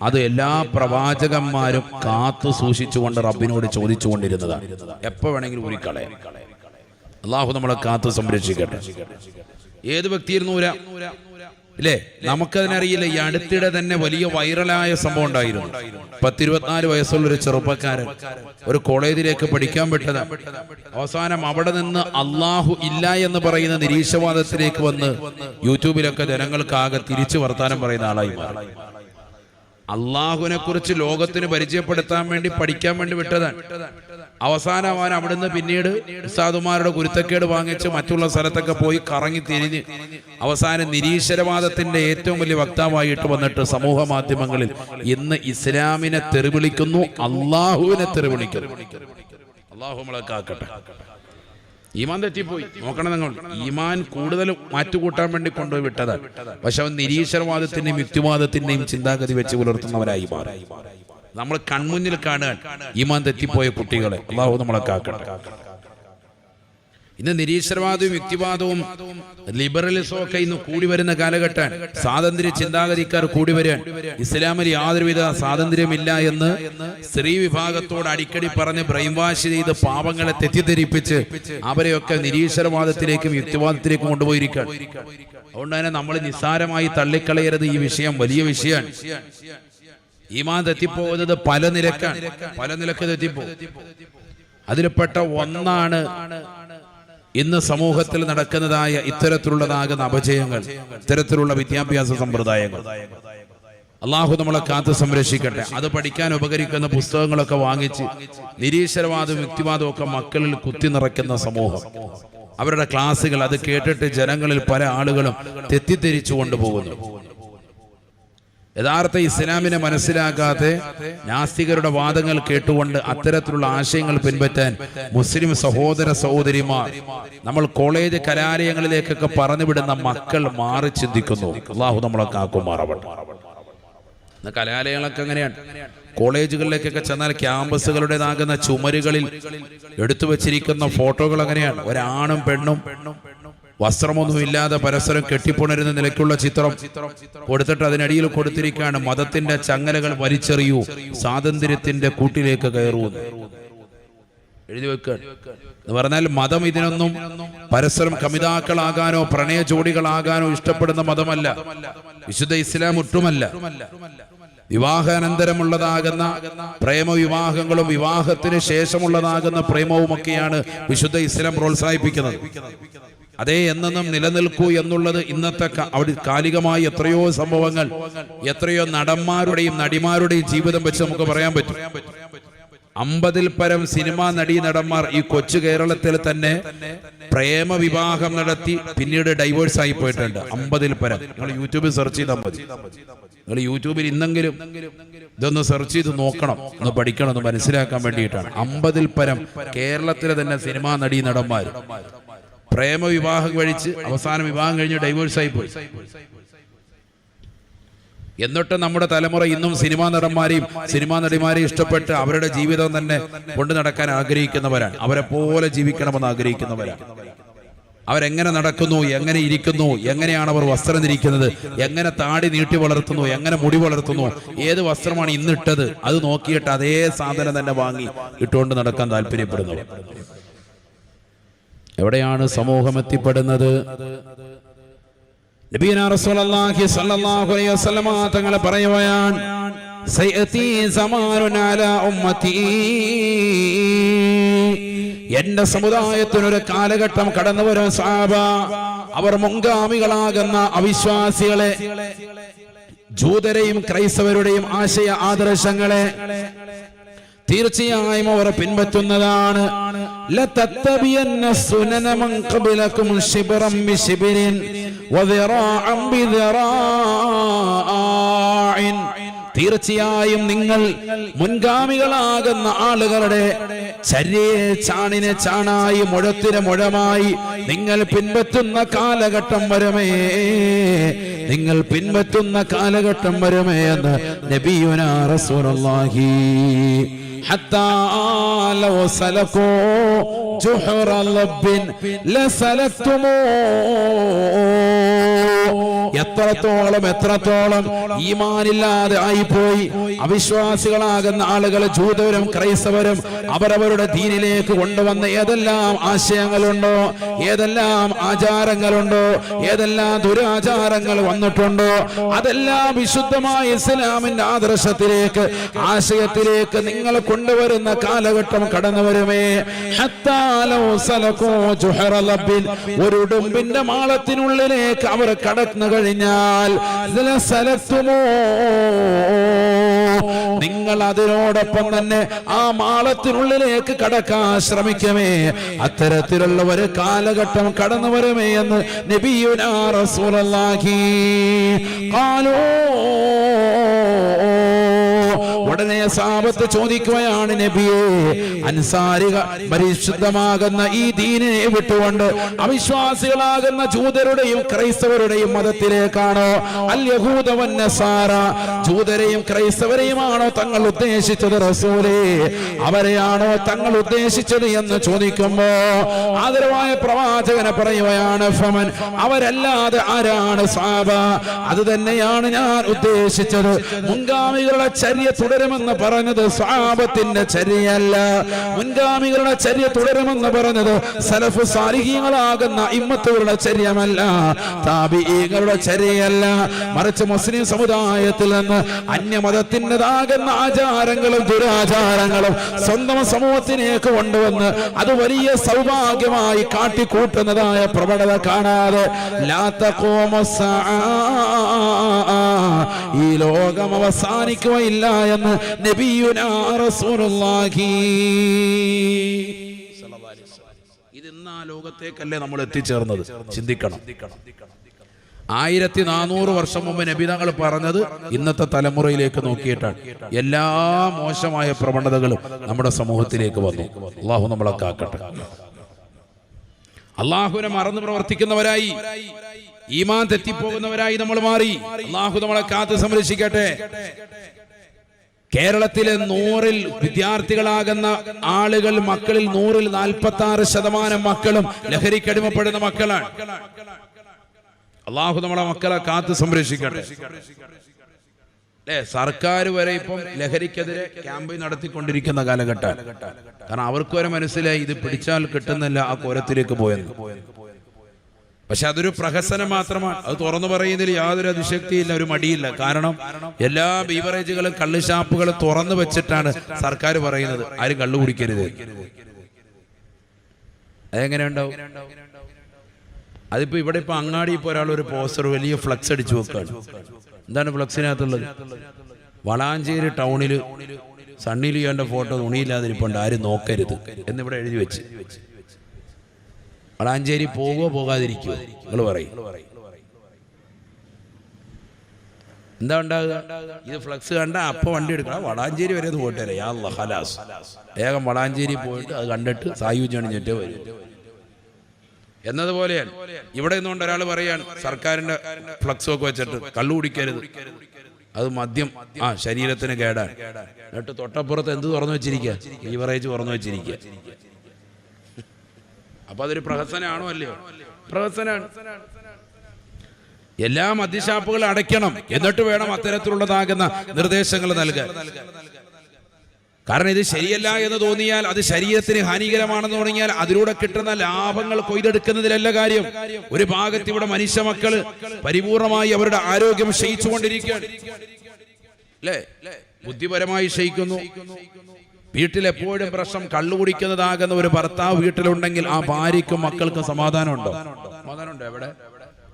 അത് എല്ലാ പ്രവാചകന്മാരും കാത്തു സൂക്ഷിച്ചുകൊണ്ട് റബ്ബിനോട് ചോദിച്ചുകൊണ്ടിരുന്നതാണ്. എപ്പോ വേണമെങ്കിലും ഊരിക്കളയാം. അള്ളാഹു നമ്മളെ കാത്തു സംരക്ഷിക്കട്ടെ. ഏത് വ്യക്തിയിരുന്നു ഇല്ലേ? നമുക്കതിനറിയില്ല. ഈ അടുത്തിടെ തന്നെ വലിയ വൈറലായ സംഭവം ഉണ്ടായിരുന്നു. 24 വയസ്സുള്ള ഒരു ചെറുപ്പക്കാരൻ ഒരു കോളേജിലേക്ക് പഠിക്കാൻ വിട്ടത്. അവസാനം അവിടെ നിന്ന് അള്ളാഹു ഇല്ല എന്ന് പറയുന്ന നിരീശ്വരവാദത്തിലേക്ക് വന്ന് യൂട്യൂബിലൊക്കെ ജനങ്ങൾക്കാകെ തിരിച്ചു വർത്താനം പറയുന്ന ആളായി മാറി. അള്ളാഹുവിനെ കുറിച്ച് ലോകത്തിന് പരിചയപ്പെടുത്താൻ വേണ്ടി പഠിക്കാൻ വേണ്ടി വിട്ടതാണ്. അവസാനം അവൻ അവിടുന്ന് പിന്നീട് ഉസ്താദുമാരുടെ കുരുത്തക്കേട് വാങ്ങിച്ച് മറ്റുള്ള സ്ഥലത്തൊക്കെ പോയി കറങ്ങി തിരിഞ്ഞ് അവസാനം നിരീശ്വരവാദത്തിന്റെ ഏറ്റവും വലിയ വക്താവായിട്ട് വന്നിട്ട് സമൂഹ മാധ്യമങ്ങളിൽ ഇന്ന് ഇസ്ലാമിനെ തെറിവിളിക്കുന്നു, അള്ളാഹുവിനെ തെറിവിളിക്കുന്നു. അള്ളാഹു നമ്മളെ കാക്കട്ടെ. ഈമാൻ തെറ്റിപ്പോയി. നോക്കണം നിങ്ങൾ, ഈമാൻ കൂടുതൽ മാറ്റുകൂട്ടാൻ വേണ്ടി കൊണ്ടുപോയി വിട്ടതാണ്. പക്ഷെ അവൻ നിരീശ്വരവാദത്തിന്റെയും യുക്തിവാദത്തിന്റെയും ചിന്താഗതി വെച്ച് പുലർത്തുന്നവരായി മാറി. നമ്മൾ കൺമുന്നിൽ കാണാൻ ഈമാൻ തെറ്റിപ്പോയ കുട്ടികളെ അള്ളാഹു നമ്മളെ കാക്കട്ടെ. ഇന്ന് നിരീശ്വരവാദവും യുക്തിവാദവും ലിബറലിസവും ഒക്കെ ഇന്ന് കൂടി വരുന്ന കാലഘട്ടം. സ്വാതന്ത്ര്യ ചിന്താഗതിക്കാർ കൂടി വരാൻ. ഇസ്ലാമിൽ യാതൊരുവിധ സ്വാതന്ത്ര്യമില്ല എന്ന് സ്ത്രീ വിഭാഗത്തോട് അടിക്കടി പറഞ്ഞ് ബ്രെയിൻ വാഷ് ചെയ്ത് പാവങ്ങളെ തെറ്റിദ്ധരിപ്പിച്ച് അവരെയൊക്കെ നിരീശ്വരവാദത്തിലേക്കും യുക്തിവാദത്തിലേക്കും കൊണ്ടുപോയിരിക്കുകയാണ്. അതുകൊണ്ട് തന്നെ നമ്മൾ നിസ്സാരമായി തള്ളിക്കളയരുത്. ഈ വിഷയം വലിയ വിഷയമാണ്. ഈമാൻ തെറ്റിപ്പോകുന്നത് പല നിലക്കാണ്. പല നിലക്ക് തെറ്റിപ്പോകും. അതിൽപ്പെട്ട ഒന്നാണ് ഇന്ന് സമൂഹത്തിൽ നടക്കുന്നതായ ഇത്തരത്തിലുള്ളതാകുന്ന അപജയങ്ങൾ, ഇത്തരത്തിലുള്ള വിദ്യാഭ്യാസ സമ്പ്രദായങ്ങൾ. അള്ളാഹു നമ്മളെ കാത്ത് സംരക്ഷിക്കട്ടെ. അത് പഠിക്കാൻ ഉപകരിക്കുന്ന പുസ്തകങ്ങളൊക്കെ വാങ്ങിച്ച് നിരീശ്വരവാദവും യുക്തിവാദവും ഒക്കെ മക്കളിൽ കുത്തി നിറയ്ക്കുന്ന സമൂഹം. അവരുടെ ക്ലാസ്സുകൾ അത് കേട്ടിട്ട് ജനങ്ങളിൽ പല ആളുകളും തെറ്റിദ്ധരിച്ചു കൊണ്ടുപോകുന്നു. യഥാർത്ഥ ഇസ്ലാമിനെ മനസ്സിലാക്കാതെ നാസ്തികരുടെ വാദങ്ങൾ കേട്ടുകൊണ്ട് അത്തരത്തിലുള്ള ആശയങ്ങൾ പിൻപറ്റാൻ മുസ്ലിം സഹോദര സഹോദരിമാർ, നമ്മൾ കോളേജ് കലാലയങ്ങളിലേക്കൊക്കെ പറഞ്ഞുവിടുന്ന മക്കൾ മാറി ചിന്തിക്കുന്നു. അള്ളാഹു നമ്മളെ കാക്കുമാറാവട്ടെ. കലാലയങ്ങളൊക്കെ അങ്ങനെയാണ്. കോളേജുകളിലേക്കൊക്കെ ചെന്നാൽ ക്യാമ്പസുകളുടേതാകുന്ന ചുമരുകളിൽ എടുത്തു വച്ചിരിക്കുന്ന ഫോട്ടോകൾ അങ്ങനെയാണ്. ഒരാണും പെണ്ണും വസ്ത്രമൊന്നുമില്ലാതെ പരസ്പരം കെട്ടിപ്പുണരുന്ന നിലയ്ക്കുള്ള ചിത്രം കൊടുത്തിട്ട് അതിനടിയിൽ കൊടുത്തിരിക്കുകയാണ് മതത്തിന്റെ ചങ്ങലകൾ വലിച്ചെറിയൂ, സ്വാതന്ത്ര്യത്തിന്റെ കൂട്ടിലേക്ക് കയറൂ എഴുതി വെക്കുക എന്ന് പറഞ്ഞാൽ മതം ഇതിനൊന്നും പരസ്പരം കമിതാക്കളാകാനോ പ്രണയ ജോഡികളാകാനോ ഇഷ്ടപ്പെടുന്ന മതമല്ല. വിശുദ്ധ ഇസ്ലാം ഒട്ടുമല്ല. വിവാഹാനന്തരമുള്ളതാകുന്ന പ്രേമവിവാഹങ്ങളും വിവാഹത്തിന് ശേഷമുള്ളതാകുന്ന പ്രേമവുമൊക്കെയാണ് വിശുദ്ധ ഇസ്ലാം പ്രോത്സാഹിപ്പിക്കുന്നത്. അതേ എന്നെന്നും നിലനിൽക്കൂ എന്നുള്ളത് ഇന്നത്തെ കാലികമായ എത്രയോ സംഭവങ്ങൾ, എത്രയോ നടന്മാരുടെയും നടിമാരുടെയും ജീവിതം വെച്ച് നമുക്ക് പറയാൻ പറ്റും. 50-ൽ പരം സിനിമാ നടന്മാർ ഈ കൊച്ചു കേരളത്തിൽ തന്നെ പ്രേമവിവാഹം നടത്തി പിന്നീട് ഡൈവേഴ്സ് ആയി പോയിട്ടുണ്ട്. 50-ൽ പരം. നിങ്ങൾ യൂട്യൂബിൽ സെർച്ച് ചെയ്താൽ മതി. നിങ്ങൾ യൂട്യൂബിൽ ഇന്നെങ്കിലും ഇതൊന്ന് സെർച്ച് ചെയ്ത് നോക്കണം, ഒന്ന് പഠിക്കണം, ഒന്ന് മനസ്സിലാക്കാൻ വേണ്ടിയിട്ടാണ്. 50-ൽ പരം കേരളത്തിലെ തന്നെ സിനിമാ നടന്മാർ പ്രേമവിവാഹം കഴിച്ച് അവസാനം വിവാഹം കഴിഞ്ഞ് ഡൈവേഴ്സ് ആയി പോയി. എന്നിട്ട് നമ്മുടെ തലമുറ ഇന്നും സിനിമാ നടന്മാരെയും സിനിമാ നടിമാരെയും ഇഷ്ടപ്പെട്ട് അവരുടെ ജീവിതം തന്നെ കൊണ്ടു നടക്കാൻ ആഗ്രഹിക്കുന്നവരാണ്. അവരെ പോലെ ജീവിക്കണമെന്ന് ആഗ്രഹിക്കുന്നവരാണ്. അവരെങ്ങനെ നടക്കുന്നു, എങ്ങനെ ഇരിക്കുന്നു, എങ്ങനെയാണ് അവർ വസ്ത്രം ധരിക്കുന്നത്, എങ്ങനെ താടി നീട്ടി വളർത്തുന്നു, എങ്ങനെ മുടി വളർത്തുന്നു, ഏത് വസ്ത്രമാണ് ഇന്നിട്ടത്, അത് നോക്കിയിട്ട് അതേ സാധനം തന്നെ വാങ്ങി ഇട്ടുകൊണ്ട് നടക്കാൻ താല്പര്യപ്പെടുന്നവർ. എവിടെയാണ് സമൂഹം എത്തിപ്പെടുന്നത്? നബിയുനാ റസൂലുള്ളാഹി സ്വല്ലല്ലാഹു അലൈഹി വസല്ലമ തങ്ങൾ പറയുകയാണ്, സയഅതി സമാനുൻ അലാ ഉമ്മതി, എന്റെ സമുദായത്തിനൊരു കാലഘട്ടം കടന്നു വരും സഹാബ, അവർ മുൻഗാമികളാകുന്ന അവിശ്വാസികളെ, ജൂതരെയും ക്രൈസ്തവരുടെയും ആശയ ആദർശങ്ങളെ തീർച്ചയായും അവർ പിൻപറ്റുന്നതാണ്. ലതത്തബിയന്ന സുനന മൻ ഖബലകും ശിബ്റൻ ബിശിബ്റിൻ വദിറാഅൻ ബിദിറാഅൻ, തീർച്ചയായും നിങ്ങൾ മുൻഗാമികളാകുന്ന ആളുകളുടെ ചര്യയെ ചാണിനെ ചാണായി മുഴത്തിന് മുഴമായി നിങ്ങൾ പിൻപറ്റുന്ന കാലഘട്ടം വരുമേ, നിങ്ങൾ പിൻപറ്റുന്ന കാലഘട്ടം വരുമേ എന്ന് നബിയുനാ റസൂലുള്ളാഹി. حتى لو سلكوا جحر لب لسلكتموه, എത്രത്തോളം ഈമാനില്ലാതെ ആയിപ്പോയി അവിശ്വാസികളാകുന്ന ആളുകൾ, ജൂതരും ക്രൈസ്തവരും അവരവരുടെ ദീനിലേക്ക് കൊണ്ടുവന്ന ഏതെല്ലാം ആശയങ്ങളുണ്ടോ, ഏതെല്ലാം ആചാരങ്ങളുണ്ടോ, ഏതെല്ലാം ദുരാചാരങ്ങൾ വന്നിട്ടുണ്ടോ, അതെല്ലാം വിശുദ്ധമായ ഇസ്ലാമിന്റെ ആദർശത്തിലേക്ക്, ആശയത്തിലേക്ക് നിങ്ങൾ കൊണ്ടുവരുന്ന കാലഘട്ടം കടന്നു വരുമേ. ഒരു ഉടുമ്പിന്റെ മാളത്തിനുള്ളിലേക്ക് അവർ കടന്നു കഴിഞ്ഞാൽ നിങ്ങൾ അതിനോടൊപ്പം തന്നെ ആ മാളത്തിനുള്ളിലേക്ക് കടക്കാൻ ശ്രമിക്കമേ. അത്തരത്തിലുള്ള ഒരു കാലഘട്ടം കടന്നു വരുമേ എന്ന് നബിയുനാ റസൂലുള്ളാഹി. ഖാലൂ, ഉടനെ സഹാബത്ത് ചോദിക്കുകയാണ്, നബിയേ, അൻസാരിക പരിശുദ്ധമാകുന്ന ഈ ദീനിനെ വിട്ടുകൊണ്ട് അവിശ്വാസികളാകുന്ന ജൂതരുടെയും ക്രൈസ്തവരുടെയും മതത്തിലേക്കാണോ, അൽ യഹൂദ വന്നസാറ, ജൂതരെയും ക്രൈസ്തവരെയുമാണോ തങ്ങൾ ഉദ്ദേശിച്ചത് റസൂലേ, അവരെയാണോ തങ്ങൾ ഉദ്ദേശിച്ചത് എന്ന് ചോദിക്കുമ്പോ ആദരവായ പ്രവാചകനെ പറയുകയാണ്, ഫമൻ, അവരല്ലാതെ ആരാണ് സഹാബ, അത് തന്നെയാണ് ഞാൻ ഉദ്ദേശിച്ചത്. മുൻഗാമികളുടെ ചര്യ തുടരുമെന്ന് പറഞ്ഞത് സ്വഹാബത്തിന്റെ ചര്യയല്ല, മുൻഗാമികളുടെ ചര്യ തുടരുമെന്ന് പറഞ്ഞത് സലഫ് സാലിഹീങ്ങളാകുന്ന ഇമ്മത്തുകളുടെ ചര്യമല്ല, താബിഈങ്ങളുടെ ചര്യയല്ല, മറിച്ച് മുസ്ലിം സമുദായത്തിൽ നിന്ന് അന്യമതത്തിൻ്റെതാകുന്ന ആചാരങ്ങളും ദുരാചാരങ്ങളും സ്വന്തം സമൂഹത്തിലേക്ക് കൊണ്ടുവന്ന് അത് വലിയ സൗഭാഗ്യമായി കാട്ടിക്കൂട്ടുന്നതായ പ്രവണത കാണാതെ ലാ തഖൂമു സ്സാഅ, ഈ ലോകം അവസാനിക്കുകയില്ല എന്ന് നബിയുനാ റസൂലുള്ളാഹി. ഇത് ഇന്ന് ആ ലോകത്തേക്കല്ലേ നമ്മൾ എത്തിച്ചേർന്നത്, ചിന്തിക്കണം. 1400 വർഷം മുമ്പ് നബി തങ്ങൾ പറഞ്ഞത് ഇന്നത്തെ തലമുറയിലേക്ക് നോക്കിയിട്ടാണ്. എല്ലാ മോശമായ പ്രവണതകളും നമ്മുടെ സമൂഹത്തിലേക്ക് വന്നു. അള്ളാഹു നമ്മളെ കാക്കട്ടെ. അള്ളാഹുവിനെ മറന്ന് പ്രവർത്തിക്കുന്നവരായി, ഈമാൻ തെറ്റിപ്പോകുന്നവരായി നമ്മൾ മാറി. അള്ളാഹു നമ്മളെ കാത്ത് സംരക്ഷിക്കട്ടെ. കേരളത്തിലെ 100ൽ വിദ്യാർത്ഥികളാകുന്ന ആളുകൾ, മക്കളിൽ 100ൽ 46% മക്കളും ലഹരിക്കടിമപ്പെടുന്ന മക്കളാണ്. അള്ളാഹു നമ്മളെ മക്കളെ കാത്ത് സംരക്ഷിക്കട്ടെ. സർക്കാർ വരെ ഇപ്പം ലഹരിക്കെതിരെ ക്യാമ്പയിൻ നടത്തിക്കൊണ്ടിരിക്കുന്ന കാലഘട്ടം. കാരണം അവർക്ക് വരെ മനസ്സിലായി ഇത് പിടിച്ചാൽ കിട്ടുന്നില്ല, ആ കോരത്തിലേക്ക് പോയെന്ന്. പക്ഷെ അതൊരു പ്രഹസനം മാത്രമാണ്. അത് തുറന്നു പറയുന്നതിൽ യാതൊരു അതിശക്തിയില്ല, ഒരു മടിയില്ല. കാരണം എല്ലാ ബീവറേജുകളും കള്ളുഷാപ്പുകളും തുറന്നു വെച്ചിട്ടാണ് സർക്കാർ പറയുന്നത് ആരും കള്ളു കുടിക്കരുത്. അതെങ്ങനെ ഉണ്ടാവും? അതിപ്പോ ഇവിടെ ഇപ്പൊ അങ്ങാടി ഇപ്പൊ ഒരാൾ ഒരു പോസ്റ്റർ വലിയ ഫ്ലക്സ് അടിച്ചു വെക്കാണ്. എന്താണ് ഫ്ലക്സിനകത്തുള്ളത്? വളാഞ്ചേരി ടൗണില് സണ്ണി ലിയോന്റെ ഫോട്ടോ തുണിയില്ലാതിരിപ്പുണ്ട്, ആരും നോക്കരുത് എന്നിവിടെ എഴുതി വെച്ച്. വളാഞ്ചേരി പോകുവോ പോകാതിരിക്കുവോ നിങ്ങൾ പറയും? എന്താ ഉണ്ടാകുക? ഇത് ഫ്ലക്സ് കണ്ട അപ്പൊ വണ്ടി എടുക്കണം, വളാഞ്ചേരി വരെ അത് പോയിട്ട് വരാം. യാ അല്ലാഹ് ഖലാസ്, വേഗം വളാഞ്ചേരി പോയിട്ട് അത് കണ്ടിട്ട് സായൂജ് അണിഞ്ഞിട്ട് വരും എന്നതുപോലെയാണ്. ഇവിടെ നിന്നുകൊണ്ട് ഒരാൾ പറയാണ് സർക്കാരിന്റെ ഫ്ലക്സ് ഒക്കെ വെച്ചിട്ട് കള്ളു കുടിക്കരുത്. അത് മദ്യം ശരീരത്തിന് കേടാൻ. എന്നിട്ട് തൊട്ടപ്പുറത്ത് എന്ത് തുറന്നു വെച്ചിരിക്കുക? ബീവറേജ് തുറന്നു വെച്ചിരിക്കുക. അപ്പൊ അതൊരു പ്രഹസനാണോ? അല്ലയോ? പ്രഹസനാണ്. എല്ലാ മദ്യഷാപ്പുകളും അടയ്ക്കണം, എന്നിട്ട് വേണം അത്തരത്തിലുള്ളതാകുന്ന നിർദ്ദേശങ്ങൾ നൽകാൻ. കാരണം ഇത് ശരിയല്ല എന്ന് തോന്നിയാൽ, അത് ശരീരത്തിന് ഹാനികരമാണെന്ന് തുടങ്ങിയാൽ അതിലൂടെ കിട്ടുന്ന ലാഭങ്ങൾ കൊയ്തെടുക്കുന്നതിലല്ല കാര്യം. ഒരു ഭാഗത്ത് ഇവിടെ മനുഷ്യ മക്കള് പരിപൂർണമായി അവരുടെ ആരോഗ്യം ക്ഷയിച്ചുകൊണ്ടിരിക്കുകയാണ്, അല്ലേ? ബുദ്ധിപരമായി ക്ഷയിക്കുന്നു. വീട്ടിലെപ്പോഴും പ്രശ്നം കള്ളു കുടിക്കുന്നതാകുന്ന ഒരു ഭർത്താവ് വീട്ടിലുണ്ടെങ്കിൽ ആ ഭാര്യയ്ക്കും മക്കൾക്കും സമാധാനമുണ്ടോ? സമാധാനമുണ്ടോ? എവിടെ?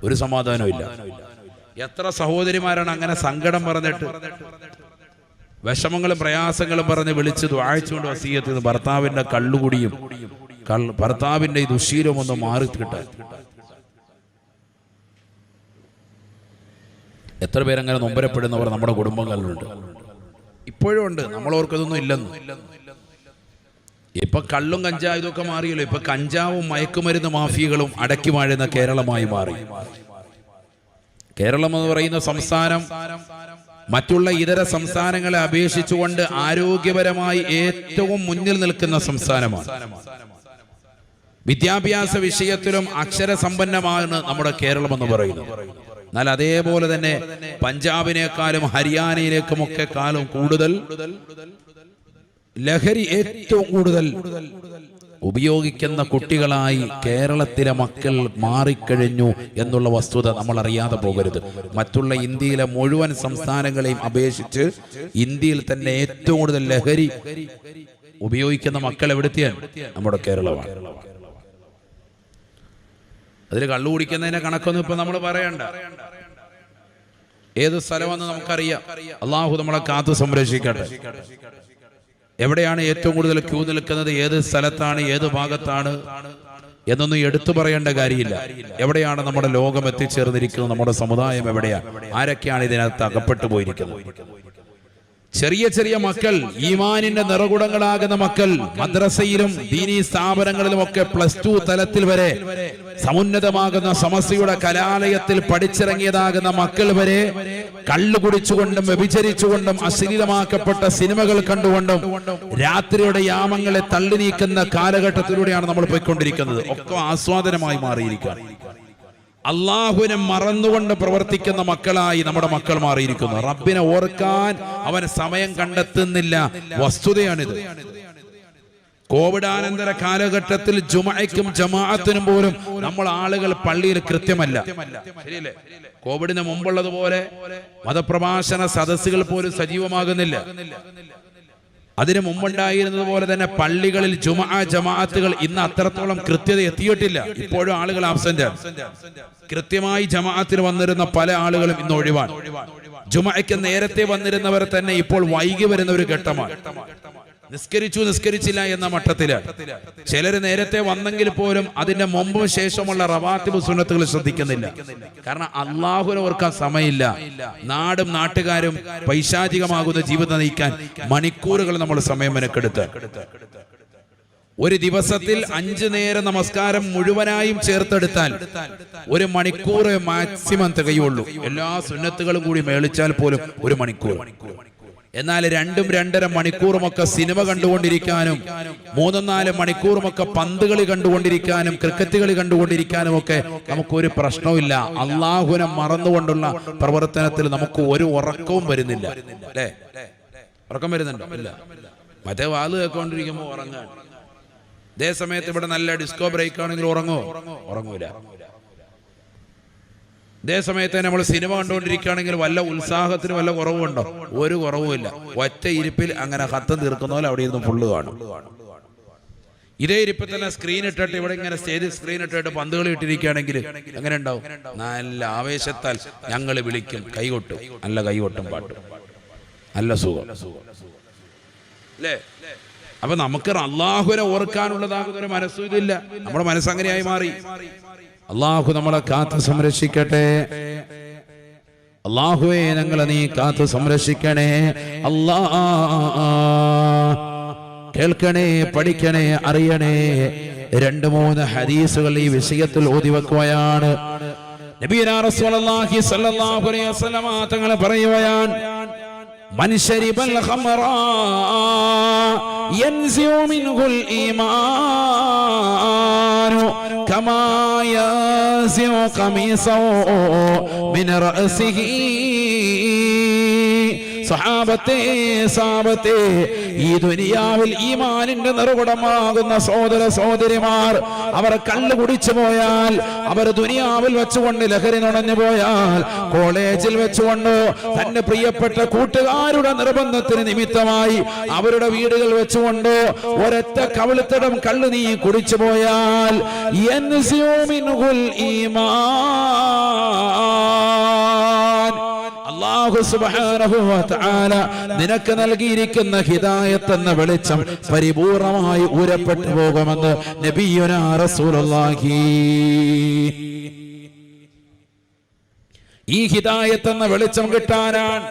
ഒരു സമാധാനവും ഇല്ല. എത്ര സഹോദരിമാരാണ് അങ്ങനെ സങ്കടം പറഞ്ഞിട്ട്, വിഷമങ്ങളും പ്രയാസങ്ങളും പറഞ്ഞ് വിളിച്ച് ദുആയിച്ചുകൊണ്ട് വസിയത്ത് ചെയ്ത് ഭർത്താവിന്റെ കള്ളുകുടിയും ഭർത്താവിന്റെ ഈ ദുശീലവും ഒന്ന് മാറി കിട്ടാൻ. എത്ര പേരങ്ങനെ നൊമ്പരപ്പെടുന്നവർ നമ്മുടെ കുടുംബങ്ങളിലുണ്ട്, ഇപ്പോഴും ഉണ്ട്. നമ്മളോർക്കതൊന്നും ഇല്ലെന്ന്. ഇപ്പൊ കള്ളും കഞ്ചാവും ഇതൊക്കെ മാറിയല്ലോ. ഇപ്പൊ കഞ്ചാവും മയക്കുമരുന്ന് മാഫിയകളും അടക്കി വാഴുന്ന കേരളമായി മാറി. കേരളം എന്ന് പറയുന്ന സംസ്ഥാനം മറ്റുള്ള ഇതര സംസ്ഥാനങ്ങളെ അപേക്ഷിച്ചുകൊണ്ട് ആരോഗ്യപരമായി ഏറ്റവും മുന്നിൽ നിൽക്കുന്ന സംസ്ഥാനമാണ്. വിദ്യാഭ്യാസ വിഷയത്തിലും അക്ഷരസമ്പന്നമാണ് നമ്മുടെ കേരളം എന്ന് പറയുന്നത്. എന്നാൽ അതേപോലെ തന്നെ പഞ്ചാബിനേക്കാളും ഹരിയാനയിലേക്കുമൊക്കെ കാലം കൂടുതൽ ലഹരി ഏറ്റവും കൂടുതൽ ഉപയോഗിക്കുന്ന കുട്ടികളായി കേരളത്തിലെ മക്കൾ മാറിക്കഴിഞ്ഞു എന്നുള്ള വസ്തുത നമ്മൾ അറിയാതെ പോകരുത്. മറ്റുള്ള ഇന്ത്യയിലെ മുഴുവൻ സംസ്ഥാനങ്ങളെയും അപേക്ഷിച്ച് ഇന്ത്യയിൽ തന്നെ ഏറ്റവും കൂടുതൽ ലഹരി ഉപയോഗിക്കുന്ന മക്കൾ എവിടെത്തിയാൽ നമ്മുടെ കേരളമാണ്. അതിൽ കള്ളു കുടിക്കുന്നതിന്റെ കണക്കൊന്നും ഇപ്പൊ നമ്മൾ പറയണ്ട. ഏത് സ്ഥലമെന്ന് നമുക്കറിയാം. അള്ളാഹു നമ്മളെ കാത്തു സംരക്ഷിക്കട്ടെ. എവിടെയാണ് ഏറ്റവും കൂടുതൽ ക്യൂ നിൽക്കുന്നത്, ഏത് സ്ഥലത്താണ്, ഏത് ഭാഗത്താണ് എന്നൊന്നും എടുത്തു പറയേണ്ട കാര്യമില്ല. എവിടെയാണ് നമ്മുടെ ലോകം എത്തിച്ചേർന്നിരിക്കുന്നത്, നമ്മുടെ സമുദായം എവിടെയാണ്, ആരൊക്കെയാണ് ഇതിനകത്ത് അകപ്പെട്ടു പോയിരിക്കുന്നത്. ചെറിയ ചെറിയ മക്കൾ, ഈമാനിന്റെ നിറകുടങ്ങളാകുന്ന മക്കൾ, മദ്രസയിലും ദീനീ സ്ഥാപനങ്ങളിലുമൊക്കെ +2 തലത്തിൽ വരെ സമുന്നതമാകുന്ന സമസ്തയുടെ കലാലയത്തിൽ പഠിച്ചിറങ്ങിയതാകുന്ന മക്കൾ വരെ കള്ളു കുടിച്ചുകൊണ്ടും വ്യഭിചരിച്ചുകൊണ്ടും അശ്ലീലമാക്കപ്പെട്ട സിനിമകൾ കണ്ടുകൊണ്ടും രാത്രിയുടെ യാമങ്ങളെ തള്ളി നീക്കുന്ന കാലഘട്ടത്തിലൂടെയാണ് നമ്മൾ പോയിക്കൊണ്ടിരിക്കുന്നത്. ഒക്കെ ആസ്വാദനമായി മാറിയിരിക്കുകയാണ്. അള്ളാഹുവിനെ മറന്നുകൊണ്ട് പ്രവർത്തിക്കുന്ന മക്കളായി നമ്മുടെ മക്കൾ മാറിയിരിക്കുന്നു. റബ്ബിനെ ഓർക്കാൻ അവൻ സമയം കണ്ടെത്തുന്നില്ല. വസ്തുതയാണിത്. കോവിഡാനന്തര കാലഘട്ടത്തിൽ ജുമഅയ്ക്കും ജമാഅത്തിനും പോലും നമ്മൾ ആളുകൾ പള്ളിയിൽ കൃത്യമല്ല, ശരിയല്ലേ? കോവിഡിന് മുമ്പുള്ളതുപോലെ മതപ്രഭാഷണ സദസ്സുകൾ പോലും സജീവമാകുന്നില്ല. അതിനു മുമ്പുണ്ടായിരുന്നത് പോലെ തന്നെ പള്ളികളിൽ ജമാഅത്തുകൾ ഇന്ന് അത്രത്തോളം കൃത്യത എത്തിയിട്ടില്ല. ഇപ്പോഴും ആളുകൾ ആബ്സെന്റ്. കൃത്യമായി ജമാഅത്തിന് വന്നിരുന്ന പല ആളുകളും ഇന്ന് ഒഴിവാണ്. ജുമഅയ്ക്ക് നേരത്തെ വന്നിരുന്നവർ തന്നെ ഇപ്പോൾ വൈകി വരുന്ന ഒരു ഘട്ടമാണ്. നിസ്കരിച്ചില്ല എന്ന മട്ടത്തിലാണ്. ചിലര് നേരത്തെ വന്നെങ്കിൽ പോലും അതിന്റെ മുമ്പും ശേഷമുള്ള റവാത്തിബ് സുന്നത്തുകൾ ശ്രദ്ധിക്കുന്നില്ല. കാരണം അള്ളാഹുവിനെ ഓർക്കാൻ സമയമില്ല. നാടും നാട്ടുകാരും പൈശാചികമാകുന്ന ജീവിതം നയിക്കാൻ മണിക്കൂറുകൾ നമ്മൾ സമയം മെനക്കെടുത്ത് ഒരു ദിവസത്തിൽ 5 നേരം നമസ്കാരം മുഴുവനായും ചേർത്തെടുത്താൽ 1 മണിക്കൂർ മാക്സിമം തികയുള്ളൂ. എല്ലാ സുന്നത്തുകളും കൂടി മേളിച്ചാൽ പോലും 1 മണിക്കൂർ. എന്നാൽ 2-2.5 മണിക്കൂറുമൊക്കെ സിനിമ കണ്ടുകൊണ്ടിരിക്കാനും 3-4 മണിക്കൂറുമൊക്കെ പന്ത് കളി കണ്ടുകൊണ്ടിരിക്കാനും ക്രിക്കറ്റ് കളി കണ്ടുകൊണ്ടിരിക്കാനും ഒക്കെ നമുക്കൊരു പ്രശ്നവുമില്ല. അള്ളാഹുവിനെ മറന്നുകൊണ്ടുള്ള പ്രവർത്തനത്തിൽ നമുക്ക് ഒരു ഉറക്കവും വരുന്നില്ല, അല്ലേ? ഉറക്കം വരുന്നുണ്ടോ? ഇല്ല. മറ്റേ വാല് കേൾക്കൊണ്ടിരിക്കുമ്പോൾ ഉറങ്ങാൻ. അതേ സമയത്ത് ഇവിടെ നല്ല ഡിസ്കോ ബ്രേക്ക് ആണെങ്കിൽ ഉറങ്ങൂല. അതേ സമയത്ത് നമ്മൾ സിനിമ കണ്ടുകൊണ്ടിരിക്കുകയാണെങ്കിൽ വല്ല ഉത്സാഹത്തിന് വല്ല കുറവുണ്ടോ? ഒരു കുറവുമില്ല. ഒറ്റ ഇരിപ്പിൽ അങ്ങനെ ഹത്തം തീർക്കുന്ന പോലെ അവിടെ ഇരുന്ന് ഫുള്ള് കാണും. ഇതേ ഇരിപ്പിൽ തന്നെ സ്ക്രീൻ ഇട്ടിട്ട് ഇവിടെ ഇങ്ങനെ സ്റ്റേജ് സ്ക്രീൻ ഇട്ടിട്ട് പന്തുകൾ ഇട്ടിരിക്കുകയാണെങ്കിൽ എങ്ങനെ ഉണ്ടാവും? നല്ല ആവേശത്താൽ ഞങ്ങൾ വിളിക്കും, കൈകൊട്ടും, നല്ല കൈകൊട്ടും, പാട്ടും, നല്ല സുഖം, അല്ലേ? അപ്പൊ നമുക്ക് അള്ളാഹുവിനെ ഓർക്കാനുള്ളതാകുന്ന ഒരു മനസ്സും ഇതില്ല. നമ്മുടെ മനസ്സങ്ങനെയായി മാറി. അള്ളാഹു നമ്മളെ കാത്ത് സംരക്ഷിക്കട്ടെ. അള്ളാഹുവേ ഞങ്ങളെ നീ കാത്ത് സംരക്ഷിക്കണേ. കേൾക്കണേ, പഠിക്കണേ, അറിയണേ. 2-3 ഹദീസുകൾ ഈ വിഷയത്തിൽ ഓതി വെക്കുകയാണ്. നബിയുനാ റസൂലുള്ളാഹി സ്വല്ലല്ലാഹു അലൈഹി വസല്ലമ തങ്ങൾ പറയുകയാണ് من شرب الخمر ينزع منه الإيمان كما ينزع قميصه من رأسه സഹാബത്തെ ഈ ദുനിയാവിൽ ഈമാനിന്റെ നിറകുടമാകുന്ന സഹോദര സഹോദരിമാർ അവർ കള്ളു കുടിച്ചു പോയാൽ, അവർ ദുനിയാവിൽ വെച്ചുകൊണ്ട് ലഹരി നുണഞ്ഞു പോയാൽ, കോളേജിൽ വെച്ചുകൊണ്ട് തന്റെ പ്രിയപ്പെട്ട കൂട്ടുകാരുടെ നിർബന്ധത്തിന് നിമിത്തമായി അവരുടെ വീടുകൾ വെച്ചുകൊണ്ട് ഒരൊറ്റ കവിളിത്തടം കള്ളു നീ കുടിച്ചു പോയാൽ ഈമാൻ അല്ലാഹു സുബ്ഹാനഹു വ തആല നിനക്ക് നൽകിയിരിക്കുന്ന ഹിദായത്ത് എന്ന വെളിച്ചം പരിപൂർണമായി ഊരപ്പെട്ടു പോകുമെന്ന് നബിയുനാ റസൂലുള്ളാഹി. ഈ ഹിദായത്ത് എന്ന വെളിച്ചം കിട്ടാനാണ്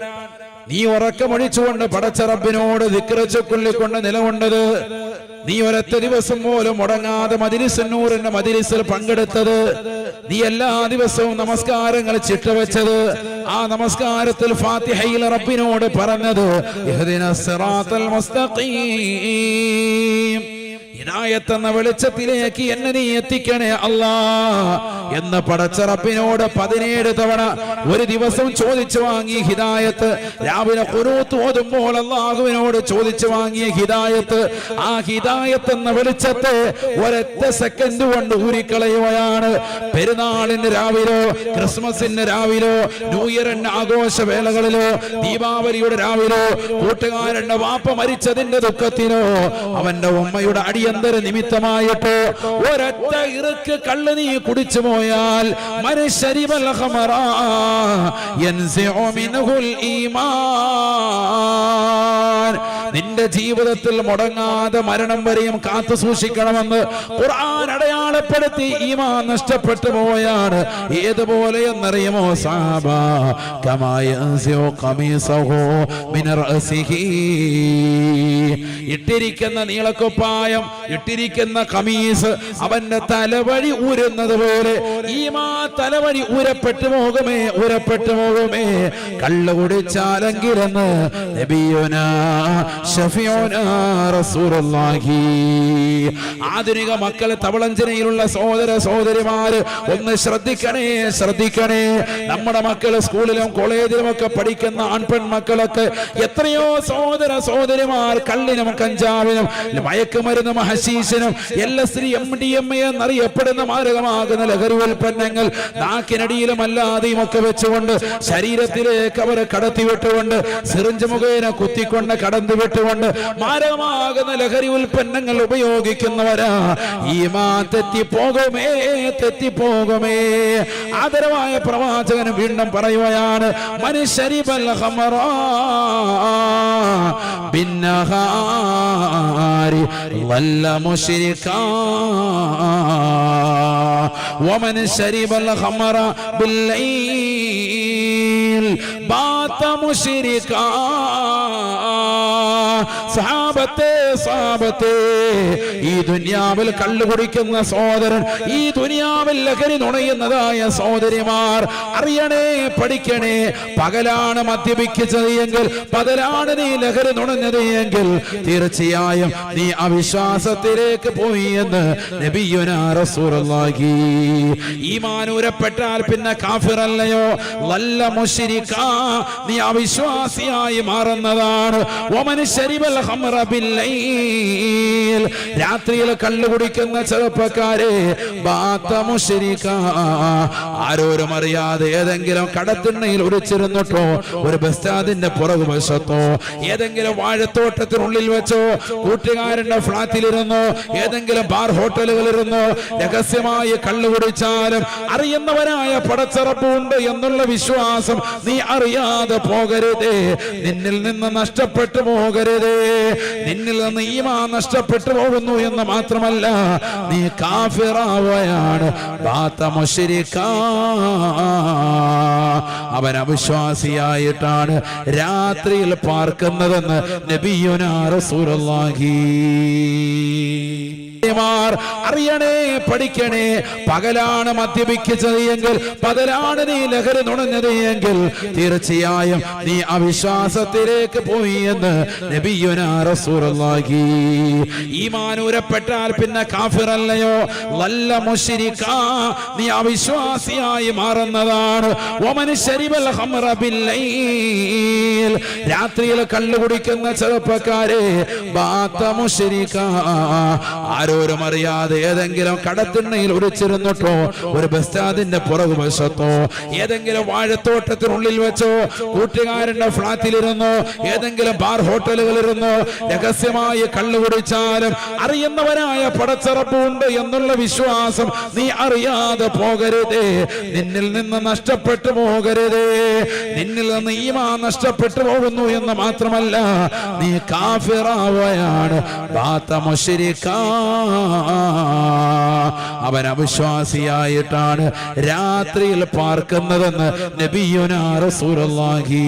നീ ഉറക്കമൊഴിച്ചുകൊണ്ട് പടച്ച റബ്ബിനോട് ദിക്ർ ചൊല്ലിക്കൊണ്ട് നിലകൊണ്ടത്. നീ ഒരൊറ്റ ദിവസം പോലും മുടങ്ങാതെ മജ്‌ലിസുൻ നൂറിന്റെ മജ്‌ലിസിൽ പങ്കെടുത്തത്. നീ എല്ലാ ദിവസവും നമസ്കാരങ്ങൾ ചിട്ടവെച്ചത്. ആ നമസ്കാരത്തിൽ ഫാത്തിഹയിൽ റബ്ബിനോട് പറഞ്ഞത് ഇഹ്ദിനസ് സിറാത്തൽ മുസ്തഖീം, ഹിദായത്ത് എന്ന വെളിച്ചത്തിലേക്ക് എന്നെ നീ എത്തിക്കണേ അല്ലാ എന്ന് പടച്ച റബ്ബിനോട് 17 തവണ ഒരു ദിവസം ചോദിച്ചു വാങ്ങിയ ഹിദായത്ത്. രാവിലെ ഖുനൂത്ത് ഓതുമ്പോൾ അല്ലാഹുവിനോട് ചോദിച്ചു വാങ്ങിയ ഹിദായത്ത്. ആ ഹിദായത്ത് എന്ന വെളിച്ചത്തെ ഒരൊറ്റ സെക്കൻഡ് കൊണ്ട് ഊരിക്കളയുകയാണ്. പെരുന്നാളിന് രാവിലോ, ക്രിസ്മസിന് രാവിലോ, ന്യൂ ഇയറിന്റെ ആഘോഷവേളകളിലോ, ദീപാവലിയുടെ രാവിലോ, കൂട്ടുകാരന്റെ വാപ്പ മരിച്ചതിന്റെ ദുഃഖത്തിനോ, അവന്റെ ഉമ്മയുടെ അടിയന്തര നിമിത്തമായിട്ട് ഒരൊറ്റ ഇറുക്ക് കള്ള് നീ കുടിച്ചു പോയാൽ മനുഷ്യരിബൽ ഖമറ യൻസിഉ മിൻഹുൽ ഈമാൻ, നിന്റെ ജീവിതത്തിൽ മുടങ്ങാതെ മരണം വരെയും കാത്തു സൂക്ഷിക്കണമെന്ന് ഖുർആൻ അടയാളപ്പെടുത്തി. ഈമാൻ നഷ്ടപ്പെട്ടു പോയാണ് ഏതുപോലെ എന്നറിയുമോ സഹാബ? കമാ യൻസിഉ ഖമീസഹു മിൻ റഅസിഹി, ഇട്ടിരിക്കുന്ന നീളക്കുപ്പായം, ഇട്ടിരിക്കുന്ന ഖമീസ് അവന്റെ തലവഴി ഊരുന്നത് പോലെ ഈമാൻ തലവഴി ഊരപ്പെട്ടു പോകുമേ, ഊരപ്പെട്ടു പോകുമേ. കള്ളു കുടിച്ചാലെങ്കിലെന്ന് നബിയുനാ ശഫീഉനാ റസൂലുള്ളാഹി. ആധുനിക മക്കളെ തവളഞ്ചനയിലുള്ള സഹോദര സഹോദരിമാര് ഒന്ന് ശ്രദ്ധിക്കണേ, ശ്രദ്ധിക്കണേ. നമ്മുടെ മക്കള് സ്കൂളിലും കോളേജിലും ഒക്കെ പഠിക്കുന്ന ആൺപെൺ മക്കളൊക്കെ എത്രയോ സഹോദര സഹോദരിമാർ കള്ളിനും കഞ്ചാവിനും മയക്കുമരുന്നും ഹശീശിനും LSD MDMA എന്നറിയപ്പെടുന്ന മാരകമാകുന്ന ലഹരി ഉൽപ്പന്നങ്ങൾ നാക്കിനടിയിലും അല്ലാതെയും ഒക്കെ വെച്ചുകൊണ്ട് ശരീരത്തിലേക്ക് അവർ കടത്തിവിട്ടുകൊണ്ട് സിറിഞ്ച് മുഖേന കുത്തിക്കൊണ്ട് കടന്നു വിട്ടുകൊണ്ട് മാരകമാകുന്ന ലഹരി ഉൽപ്പന്നങ്ങൾ ഉപയോഗിക്കുന്നവരാ. ഈമാൻ തെറ്റിപ്പോകുമേ, തെറ്റിപ്പോകുമേ. ആദരവായ പ്രവാചകൻ വീണ്ടും പറയുകയാണ് മനുഷ്യരിബൽ ഖമറ ബിന്നഹാരി വല്ല മുശ്രികാ വമൻ ശരിബൽ ഖമറ ബില്ലൈൽ ബാത മുശ്രികാ. സഹാബത്തെ, സഹാബത്തെ, ഈ ദുനിയാവിൽ കള്ളു കുടിക്കുന്ന സഹോദരൻ, ഈ ദുനിയാവിൽ ലഹരി നുണയുന്നതായ സഹോദരിമാർ അറിയണേ, പഠിക്കണേ. പകലാണ് മദ്യപിച്ചത് എങ്കിൽ, പകലാണ് നീ ലഹരി നുണഞ്ഞത് എങ്കിൽ തീർച്ചയായും നീ അവിശ്വാസത്തിലേക്ക് പോയി എന്ന് നബിയുനാ റസൂലുള്ളാഹി. ഈമാൻ ഊരപ്പെട്ടാൽ പിന്നെ കാഫിറല്ലയോ, വല്ല മുശ്രികാ, നീ അവിശ്വാസിയായി മാറുന്നതാണ്. വമൻ ശരിബൽ ഖമറ ബില്ലൈൽ, രാത്രിയിൽ കള്ളു കുടിക്കുന്ന ചെറുപ്പക്കാരെ ബാത മുശ്രികാ, ആരോരും അറിയാതെ ഏതെങ്കിലും കടത്തിണ്ണയിൽ ഒളിച്ചിരുന്നിട്ടോ, ഒരു ബസ് സ്റ്റാൻഡിന്റെ പുറകുവശത്തോ, ഏതെങ്കിലും വാഴത്തോട്ടത്തിനുള്ളിൽ വെച്ചോ, കൂട്ടുകാരന്റെ ഫ്ളാറ്റിലിരുന്നോ, ഏതെങ്കിലും ബാർ ഹോട്ടലുകളിലിരുന്നോ രഹസ്യമായി കള്ളു കുടിച്ചാലും അറിയുന്നവനായ പടച്ചറപ്പുണ്ട് എന്നുള്ള വിശ്വാസം നീ അറിയാതെ പോകരുതേ. നിന്നിൽ നിന്ന് നഷ്ടപ്പെട്ടു പോകരുതേ. നിന്നിൽ നിന്ന് ഈമാൻ നഷ്ടപ്പെട്ടു പോകുന്നു എന്ന് മാത്രമല്ല, നീ കാഫിറാവുകയാണ്. ബാത മുശ്രികാ, അവൻ അവിശ്വാസിയായിട്ടാണ് രാത്രിയിൽ പാർക്കുന്നതെന്ന് നബിയുനാ റസൂലുള്ളാഹി. അറിയണേ, പഠിക്കണേ. പകലാണ് മദ്യപിച്ചത് എങ്കിൽ, പകലാണ് നീ ലഹരി നുണഞ്ഞത് എങ്കിൽ തീർച്ചയായും നീ അവിശ്വാസത്തിലേക്ക് പോയി എന്ന് നബിയുനാ റസൂലുള്ളാഹി. ഈമാൻ ഉരപ്പെട്ടാൽ പിന്നെ കാഫിറല്ലയോ, വല്ല മുശ്രിക്കാ, നീ അവിശ്വാസിയായി മാറുന്നതാണ്. വമൻ ശരിബൽ ഖംറ ബില്ലൈൽ, രാത്രിയിൽ കള്ളു കുടിക്കുന്ന ചെറുപ്പക്കാരെ, ബാത്ത മുശ്രിക്കാ, ആരോരും അറിയാതെ ഏതെങ്കിലും കടത്തിണ്ണയിൽ ഒളിച്ചിരുന്നിട്ടോ, ഒരു ബസ് സ്റ്റാൻഡിന്റെ പുറകുവശത്തോ, ഏതെങ്കിലും വാഴത്തോട്ടത്തിനുള്ളിൽ വെച്ചോ, കൂട്ടുകാരന്റെ ഫ്ളാറ്റിലിരുന്നോ, ഏതെങ്കിലും ബാർ ഹോട്ടലുകളിലിരുന്നോ രഹസ്യമായി കള്ളു കുടിച്ചാലും അറിയുന്നവനായ പടച്ചറപ്പുണ്ട് എന്നുള്ള വിശ്വാസം നീ അറിയാതെ പോകരുതേ. നിന്നിൽ നിന്ന് നഷ്ടപ്പെട്ടു പോകരുതേ. നിന്നിൽ നിന്ന് ഈമാൻ നഷ്ടപ്പെട്ടു പോകുന്നു എന്ന് മാത്രമല്ല, നീ കാഫിറാവുകയാണ്. ബാത്ത മുശ്രിക്കാ, അവൻ അവിശ്വാസിയായിട്ടാണ് രാത്രിയിൽ പാർക്കുന്നതെന്ന് നബിയുനാ റസൂലുള്ളാഹി.